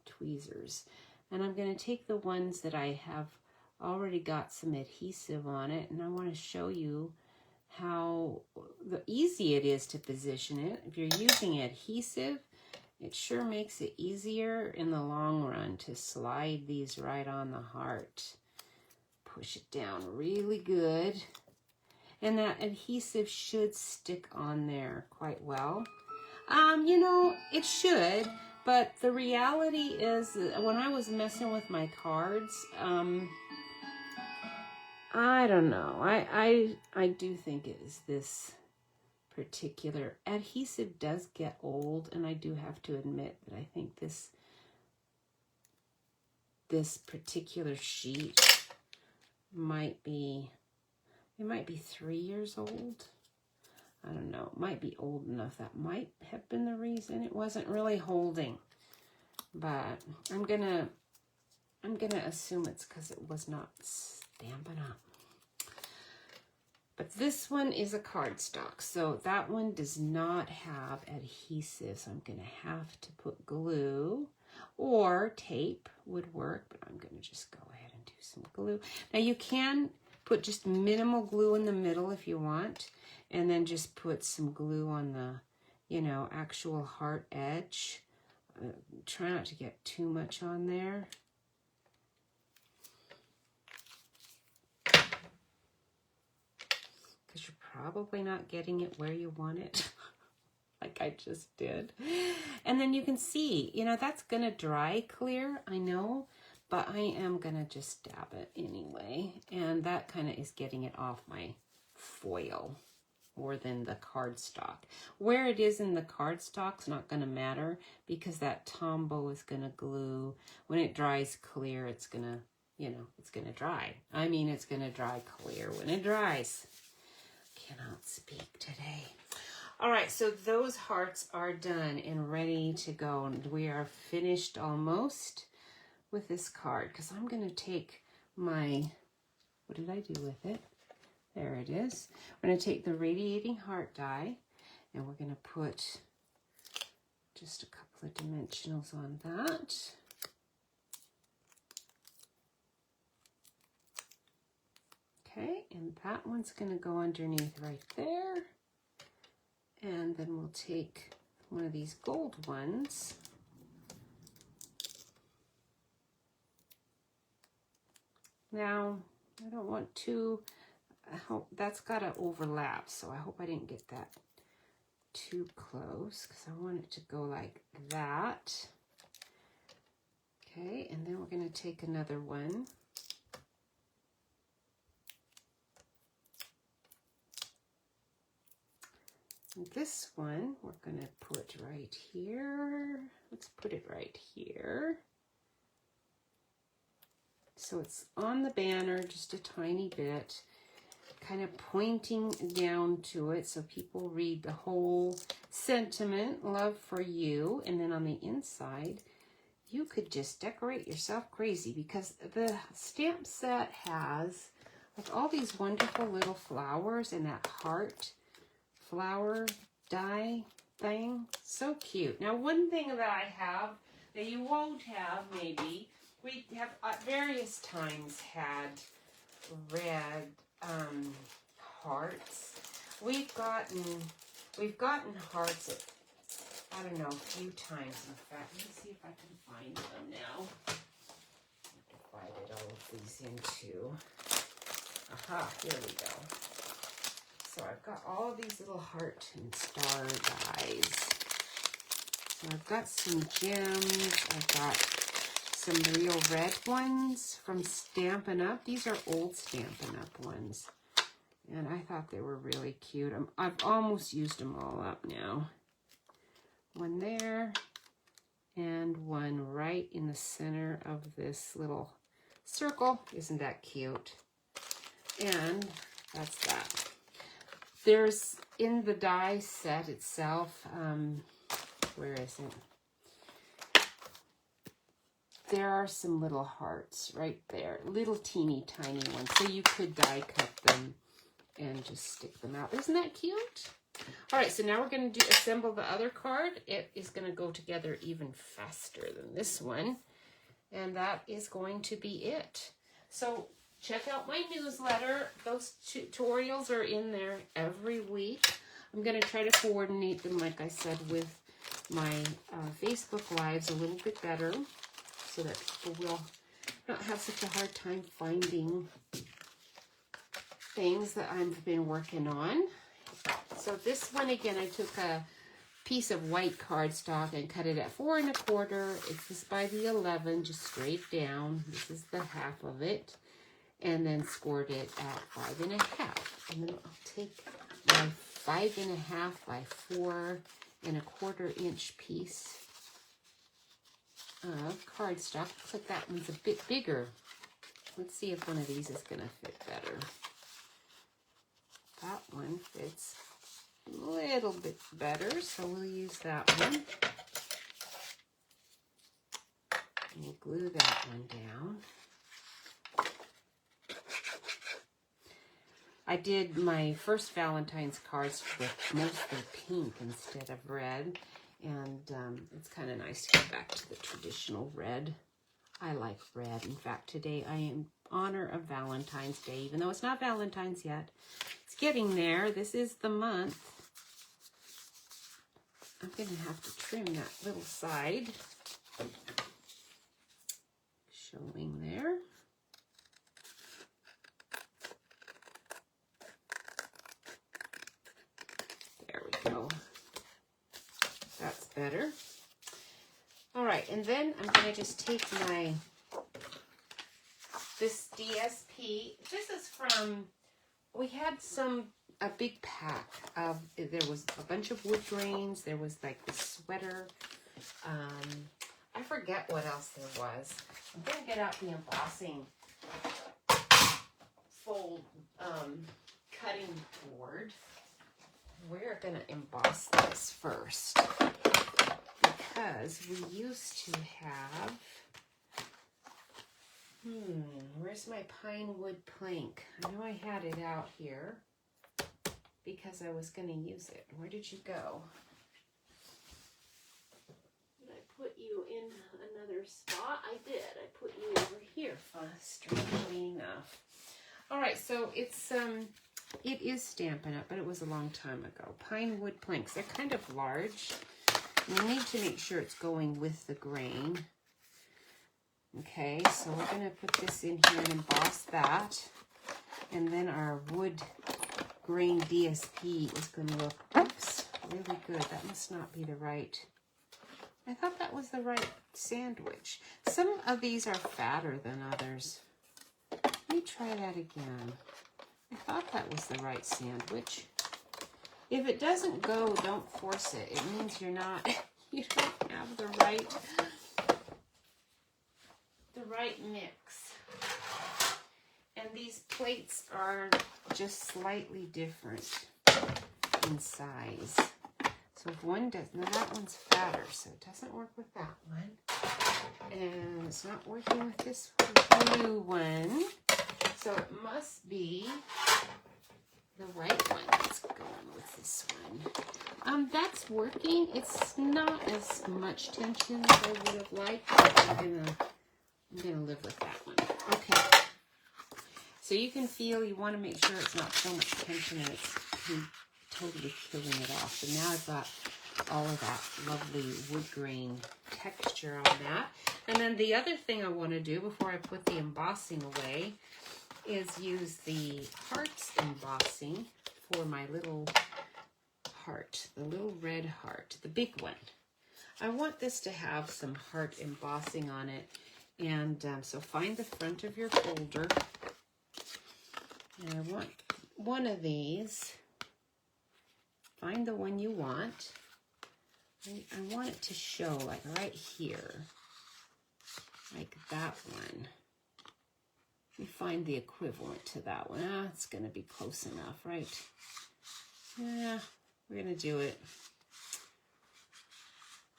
tweezers, and I'm going to take the ones that I have already got some adhesive on it, and I want to show you how easy it is to position it. If you're using adhesive, it sure makes it easier in the long run to slide these right on the heart. Push it down really good. And that adhesive should stick on there quite well. You know, it should, but the reality is that when I was messing with my cards, I don't know. I do think it is this particular adhesive does get old, and I do have to admit that I think this particular sheet might be 3 years old. I don't know. It might be old enough. That might have been the reason it wasn't really holding. But I'm gonna assume it's because it was not Stampin' Up. But this one is a cardstock, so that one does not have adhesive. So I'm gonna have to put glue, or tape would work, but I'm gonna just go ahead and do some glue. Now you can put just minimal glue in the middle if you want, and then just put some glue on the, you know, actual heart edge. Try not to get too much on there. Because you're probably not getting it where you want it, like I just did. And then you can see, you know, that's gonna dry clear, I know, but I am gonna just dab it anyway. And that kind of is getting it off my foil more than the cardstock. Where it is in the cardstock's not gonna matter, because that Tombow is gonna glue. When it dries clear, it's gonna, you know, it's gonna dry. I mean, it's gonna dry clear when it dries. Cannot speak today. All right, so those hearts are done and ready to go. And we are finished almost with this card, because I'm going to take my, what did I do with it? There it is. We're going to take the radiating heart die, and we're going to put just a couple of dimensionals on that. Okay, and that one's going to go underneath right there. And then we'll take one of these gold ones. Now, I don't want to, I hope that's got to overlap, so I hope I didn't get that too close, because I want it to go like that. Okay, and then we're going to take another one. This one we're going to put right here. Let's put it right here. So it's on the banner just a tiny bit, kind of pointing down to it so people read the whole sentiment, love for you. And then on the inside, you could just decorate yourself crazy, because the stamp set has like all these wonderful little flowers and that heart flower die thing. So cute. Now, one thing that I have that you won't have, maybe, we have at various times had red hearts. We've gotten hearts at, I don't know, a few times. In fact, let me see if I can find them now. I divided all of these into, aha, here we go. So I've got all of these little heart and star dies. So I've got some gems. I've got some real red ones from Stampin' Up. These are old Stampin' Up ones. And I thought they were really cute. I've almost used them all up now. One there, and one right in the center of this little circle. Isn't that cute? And that's that. There's, in the die set itself, where is it? there are some little hearts right there, little teeny tiny ones. So you could die cut them and just stick them out. Isn't that cute? All right, so now we're going to assemble the other card. It is going to go together even faster than this one. And that is going to be it. So check out my newsletter. Those tutorials are in there every week. I'm going to try to coordinate them, like I said, with my Facebook Lives a little bit better so that people will not have such a hard time finding things that I've been working on. So this one, again, I took a piece of white cardstock and cut it at 4 1/4. It's just by the 11, just straight down. This is the half of it. And then scored it at 5 1/2. And then I'll take my 5 1/2 by 4 1/4 inch piece of cardstock. Looks like that one's a bit bigger. Let's see if one of these is going to fit better. That one fits a little bit better, so we'll use that one. We'll glue that one down. I did my first Valentine's cards with mostly pink instead of red, and it's kind of nice to get back to the traditional red. I like red. In fact, today I am in honor of Valentine's Day, even though it's not Valentine's yet. It's getting there. This is the month. I'm going to have to trim that little side. Showing there. There we go. That's better. All right, and then I'm going to just take this DSP. This is from, we had a big pack of, there was a bunch of wood grains. There was like the sweater. I forget what else there was. I'm going to get out the embossing fold cutting board. We're going to emboss this first because we used to have, where's my pine wood plank? I know I had it out here because I was going to use it. Where did you go? Did I put you in another spot? I did. I put you over here, strangely enough. All right, so it is Stampin' Up, but it was a long time ago. Pine wood planks. They're kind of large. We need to make sure it's going with the grain. Okay, so we're going to put this in here and emboss that. And then our wood grain DSP is going to look, oops, really good. That must not be the right. I thought that was the right sandwich. Some of these are fatter than others. Let me try that again. I thought that was the right sandwich. If it doesn't go, don't force it. It means you don't have the right mix. And these plates are just slightly different in size. So if one does, now that one's fatter, so it doesn't work with that one. And it's not working with this blue one. So it must be the right one that's going with this one. That's working. It's not as much tension as I would have liked, but I'm gonna live with that one. Okay. So you can feel, you want to make sure it's not so much tension and it's totally killing it off. So now I've got all of that lovely wood grain texture on that. And then the other thing I want to do before I put the embossing away is use the hearts embossing for my little heart, the little red heart, the big one. I want this to have some heart embossing on it. And so find the front of your folder. And I want one of these. Find the one you want. I want it to show like right here. Like that one. Let me find the equivalent to that one. It's going to be close enough, right? Yeah, we're going to do it.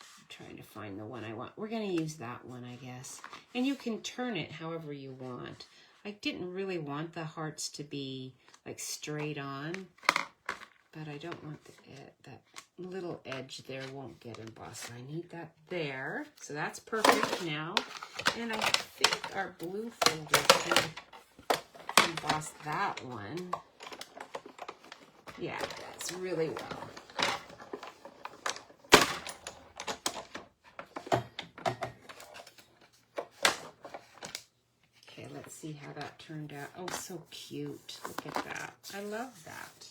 I'm trying to find the one I want. We're going to use that one, I guess. And you can turn it however you want. I didn't really want the hearts to be like straight on, but I don't want that little edge there won't get embossed. I need that there. So that's perfect now. And I think our blue folder can emboss that one. Yeah, that's really well. Okay, let's see how that turned out. Oh, so cute. Look at that. I love that.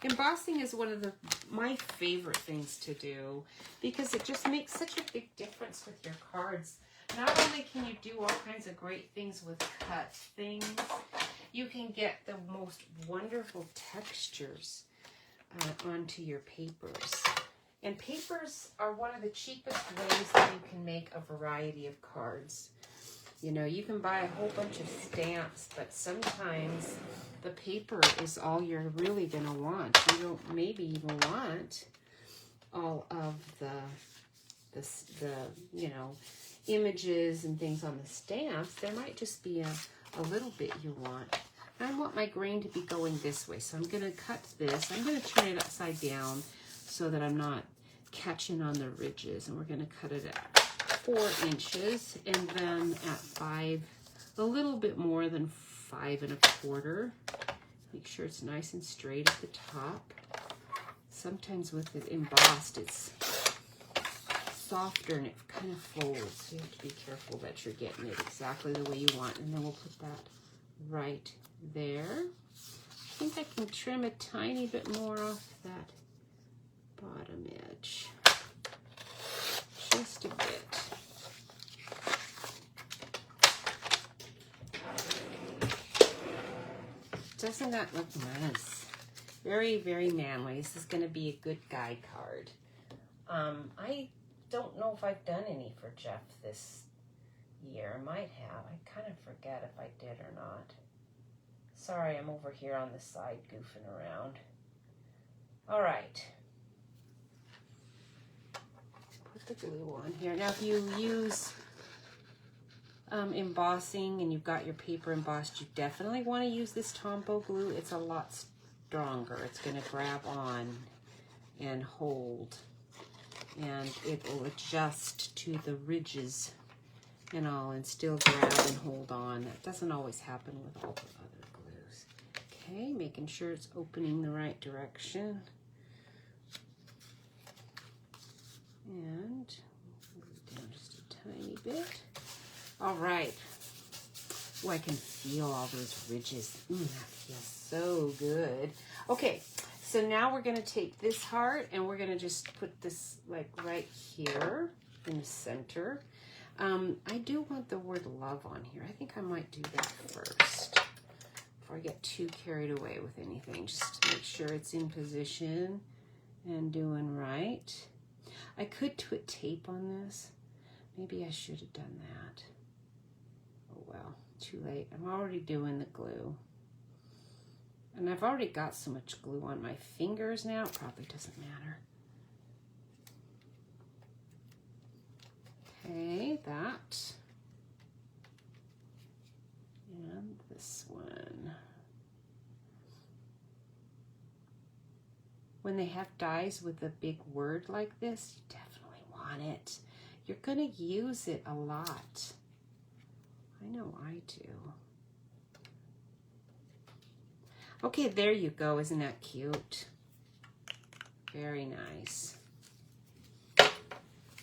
Embossing is one of my favorite things to do because it just makes such a big difference with your cards. Not only can you do all kinds of great things with cut things, you can get the most wonderful textures onto your papers. And papers are one of the cheapest ways that you can make a variety of cards. You know, you can buy a whole bunch of stamps, but sometimes the paper is all you're really going to want. You don't maybe even want all of the you know, images and things on the stamps. There might just be a little bit you want. I want my grain to be going this way, so I'm going to cut this. I'm going to turn it upside down so that I'm not catching on the ridges, and we're going to cut it at 4 inches, and then at 5, a little bit more than 5 1/4. Make sure it's nice and straight at the top. Sometimes with it embossed, it's softer and it kind of folds. So you have to be careful that you're getting it exactly the way you want. And then we'll put that right there. I think I can trim a tiny bit more off that bottom edge. Just a bit. Doesn't that look nice? Very, very manly. This is going to be a good guide card. I don't know if I've done any for Jeff this year. I might have. I kind of forget if I did or not. Sorry, I'm over here on the side goofing around. All right. Put the glue on here. Now, if you use embossing and you've got your paper embossed, you definitely want to use this Tombow glue. It's a lot stronger. It's going to grab on and hold, and it will adjust to the ridges and all and still grab and hold on. That doesn't always happen with all the other glues. Okay, making sure it's opening the right direction. And down just a tiny bit. All right. Oh, I can feel all those ridges. That feels so good. Okay, so now we're going to take this heart and we're going to just put this like right here in the center. I do want the word love on here. I think I might do that first before I get too carried away with anything, just to make sure it's in position and doing right. I could put tape on this. Maybe I should have done that. Oh well, too late. I'm already doing the glue. And I've already got so much glue on my fingers now, it probably doesn't matter. Okay, that. And this one. When they have dies with a big word like this, you definitely want it. You're going to use it a lot. I know I do. Okay, there you go. Isn't that cute? Very nice.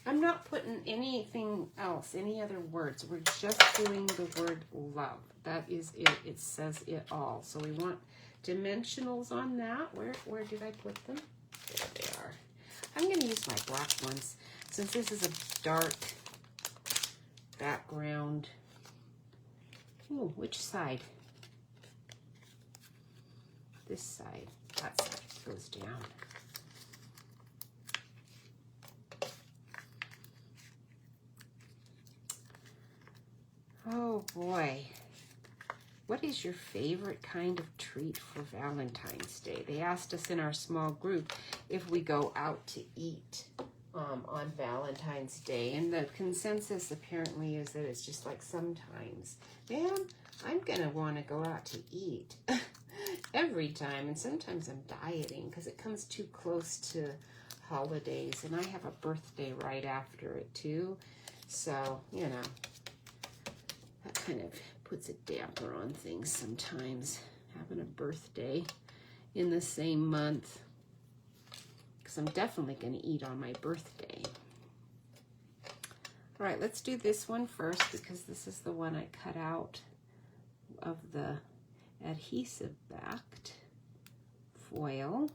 I'm not putting anything else, any other words. We're just doing the word love. That is it. It says it all. So we want dimensionals on that. Where did I put them? There they are. I'm going to use my black ones since this is a dark background. Ooh, which side? This side. That side goes down. Oh boy. What is your favorite kind of treat for Valentine's Day? They asked us in our small group if we go out to eat on Valentine's Day. And the consensus apparently is that it's just like sometimes, man, I'm gonna want to go out to eat every time. And sometimes I'm dieting because it comes too close to holidays. And I have a birthday right after it too. So, you know, that kind of puts a damper on things sometimes, having a birthday in the same month. Because I'm definitely going to eat on my birthday. All right, let's do this one first because this is the one I cut out of the adhesive backed foil.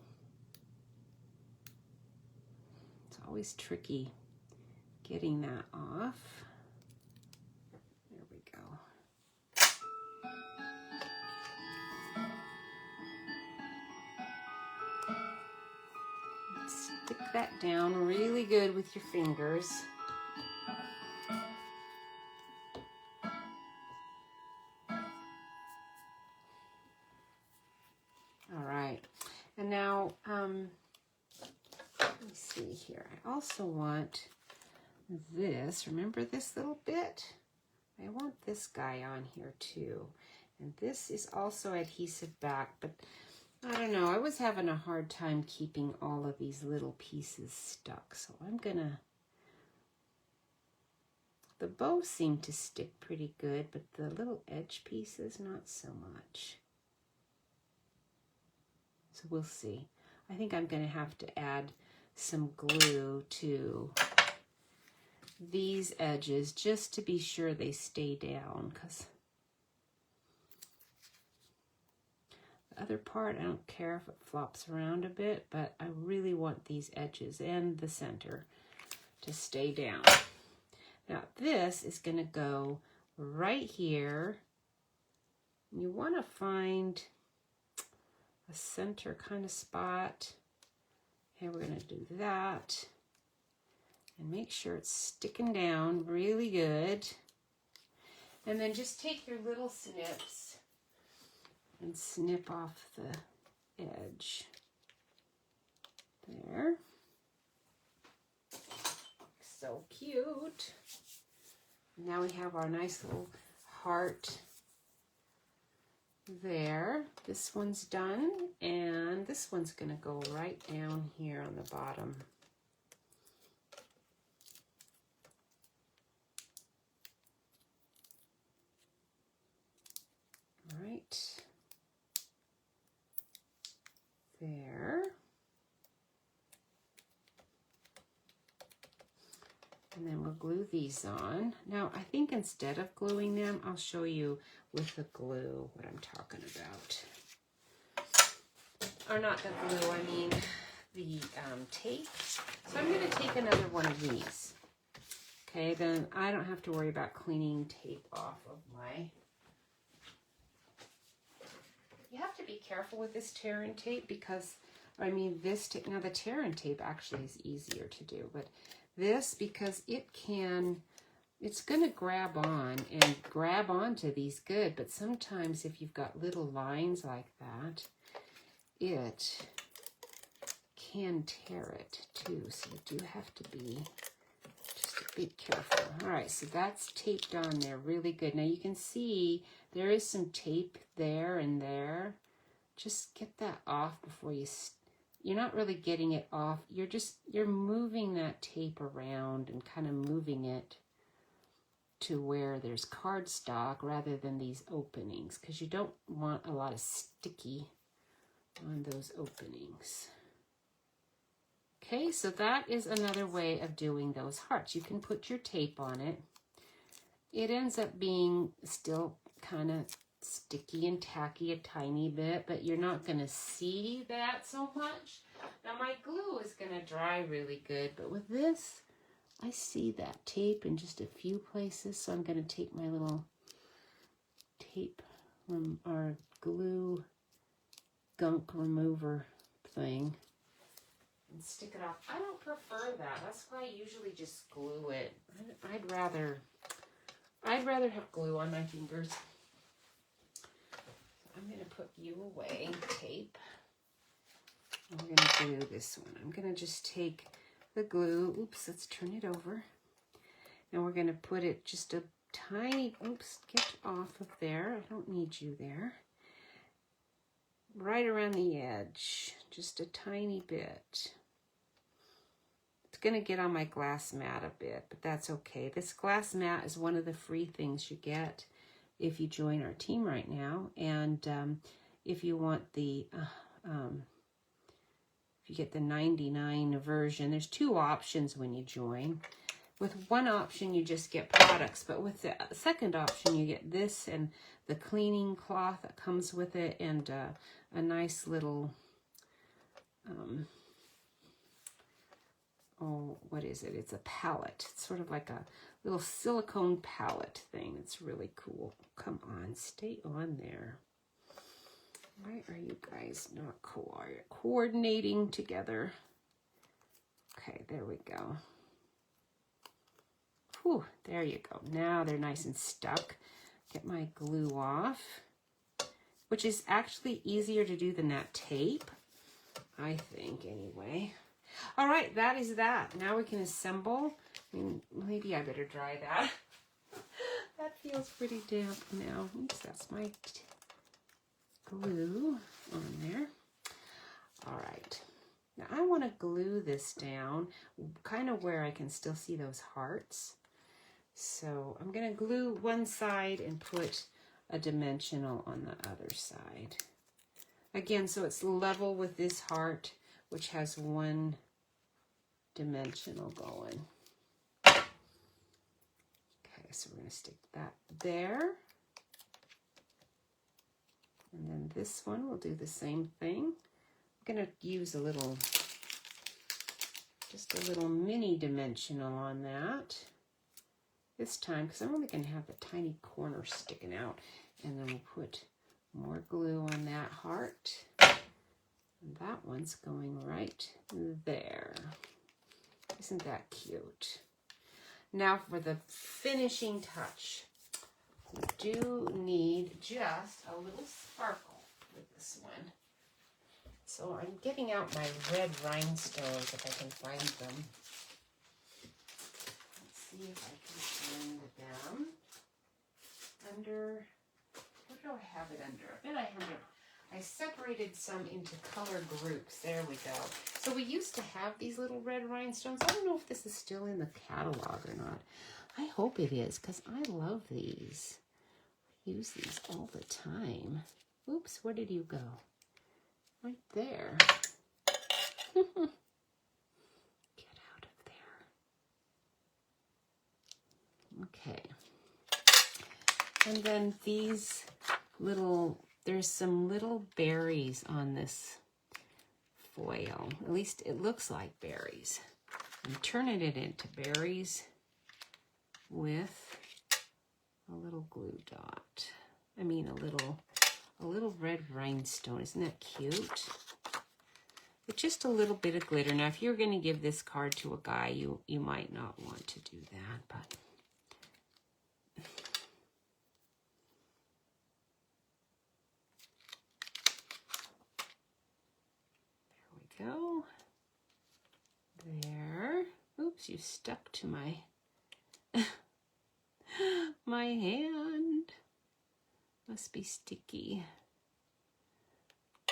It's always tricky getting that off. There we go. Stick that down really good with your fingers. All right, and now let me see here. I also want this. Remember this little bit? I want this guy on here too. And this is also adhesive back, but I don't know. I was having a hard time keeping all of these little pieces stuck. So I'm gonna, the bow seemed to stick pretty good, but the little edge pieces, not so much. So we'll see. I think I'm gonna have to add some glue to these edges just to be sure they stay down, because the other part, I don't care if it flops around a bit, but I really want these edges and the center to stay down. Now this is going to go right here. You want to find a center kind of spot. Okay, we're going to do that. And make sure it's sticking down really good. And then just take your little snips and snip off the edge. There. So cute. Now we have our nice little heart there. This one's done, and this one's going to go right down here on the bottom. Right there. And then we'll glue these on. Now, I think instead of gluing them, I'll show you with the glue what I'm talking about. Or not the glue, I mean the tape. So I'm going to take another one of these. Okay, then I don't have to worry about cleaning tape off of my... You have to be careful with this tear and tape because, I mean, this tape, now the tear and tape actually is easier to do, but this, because it can, it's going to grab on and grab onto these good, but sometimes if you've got little lines like that, it can tear it too, so you do have to be just a bit careful. All right, so that's taped on there really good. Now you can see there is some tape there and there. Just get that off before you're not really getting it off. You're moving that tape around and kind of moving it to where there's cardstock rather than these openings, because you don't want a lot of sticky on those openings. Okay, so that is another way of doing those hearts. You can put your tape on it. It ends up being still kind of sticky and tacky a tiny bit, but you're not going to see that so much. Now my glue is going to dry really good, but with this, I see that tape in just a few places, so I'm going to take my little tape or glue gunk remover thing and stick it off. I don't prefer that. That's why I usually just glue it. I'd rather have glue on my fingers. I'm going to put you away, tape. I'm going to glue this one. I'm going to just take the glue. Oops, let's turn it over. And we're going to put it just a tiny, oops, get off of there. I don't need you there. Right around the edge, just a tiny bit. It's going to get on my glass mat a bit, but that's okay. This glass mat is one of the free things you get if you join our team right now. And if you want the, if you get the 99 version, there's 2 options when you join. With one option, you just get products, but with the second option, you get this and the cleaning cloth that comes with it, and a nice little, oh, what is it? It's a palette. It's sort of like a little silicone palette thing. It's really cool. Come on, stay on there. Why are you guys not coordinating together? Okay, there we go. Whew, there you go. Now they're nice and stuck. Get my glue off, which is actually easier to do than that tape, I think, anyway. All right, that is that. Now we can assemble. I mean, maybe I better dry that. That feels pretty damp now. Oops, that's my glue on there. All right. Now I want to glue this down kind of where I can still see those hearts. So I'm going to glue one side and put a dimensional on the other side. Again, so it's level with this heart, which has one dimensional going. Okay, so we're going to stick that there. And then this one will do the same thing. I'm going to use a little, just a little mini dimensional on that this time, because I'm only going to have the tiny corner sticking out. And then we'll put more glue on that heart. And that one's going right there. Isn't that cute? Now for the finishing touch. We do need just a little sparkle with this one. So I'm getting out my red rhinestones if I can find them. Let's see if I can find them under, what do I have it under? I bet I have it. I separated some into color groups. There we go. So we used to have these little red rhinestones. I don't know if this is still in the catalog or not. I hope it is, because I love these. I use these all the time. Oops, where did you go? Right there. Get out of there. Okay. And then these little, there's some little berries on this foil. At least it looks like berries. I'm turning it into berries with a little glue dot. I mean a little red rhinestone. Isn't that cute? With just a little bit of glitter. Now if you're going to give this card to a guy, you might not want to do that, but there we go. There. Oops, you stuck to my my hand. Must be sticky.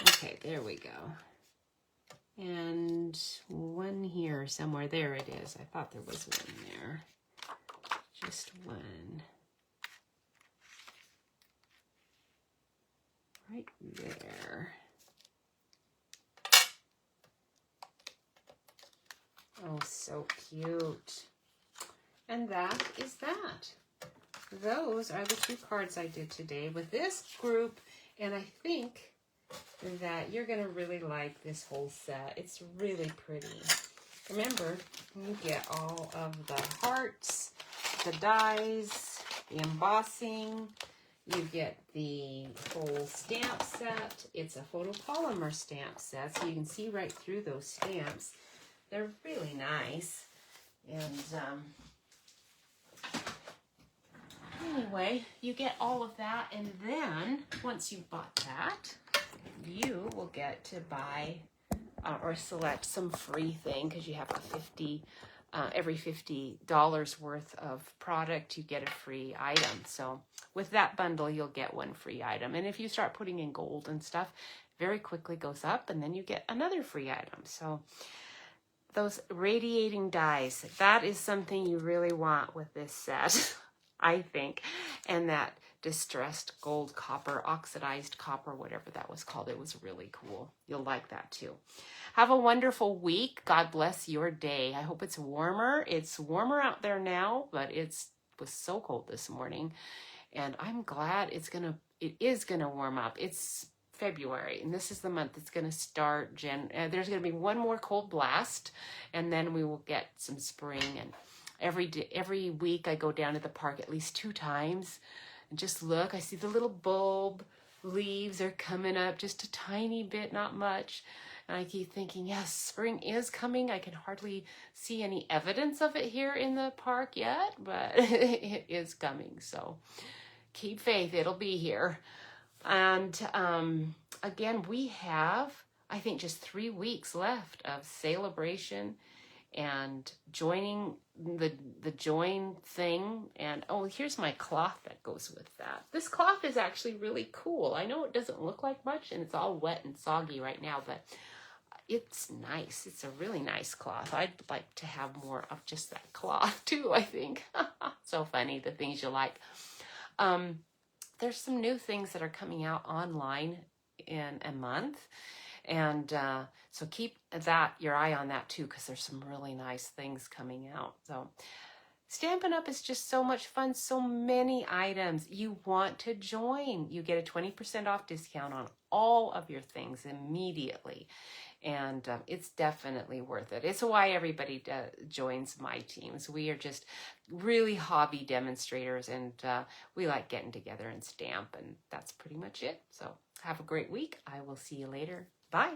Okay, there we go. And one here somewhere. There it is. I thought there was one there. Just one. Right there. Oh, so cute. And that is that. Those are the 2 cards I did today with this group, and I think that you're going to really like this whole set. It's really pretty. Remember, you get all of the hearts, the dies, the embossing. You get the whole stamp set. It's a photopolymer stamp set, so you can see right through those stamps. They're really nice. And anyway, you get all of that, and then once you've bought that, you will get to buy or select some free thing, because you have a every $50 worth of product, you get a free item. So with that bundle, you'll get one free item. And if you start putting in gold and stuff, very quickly goes up, and then you get another free item. So those radiating dies, that is something you really want with this set, I think. And that distressed gold, copper, oxidized copper, whatever that was called, it was really cool. You'll like that too. Have a wonderful week. God bless your day. I hope it's warmer. It's warmer out there now, but it was so cold this morning, and I'm glad it is gonna warm up. It's February, and this is the month it's going to start. There's going to be one more cold blast, and then we will get some spring. And every week I go down to the park at least 2 times and just look. I see the little bulb leaves are coming up just a tiny bit, not much. And I keep thinking, yes, spring is coming. I can hardly see any evidence of it here in the park yet, but it is coming. So keep faith, it'll be here. And again, we have, I think, just 3 weeks left of celebration and joining the join thing. And oh, here's my cloth that goes with that. This cloth is actually really cool. I know it doesn't look like much, and it's all wet and soggy right now, but it's nice. It's a really nice cloth. I'd like to have more of just that cloth too, I think. So funny, the things you like. There's some new things that are coming out online in a month. And so keep your eye on that too, because there's some really nice things coming out. So Stampin' Up! Is just so much fun. So many items. You want to join. You get a 20% off discount on all of your things immediately. And it's definitely worth it. It's why everybody joins my teams. We are just really hobby demonstrators, and we like getting together and stamp, and that's pretty much it. So have a great week. I will see you later. Bye.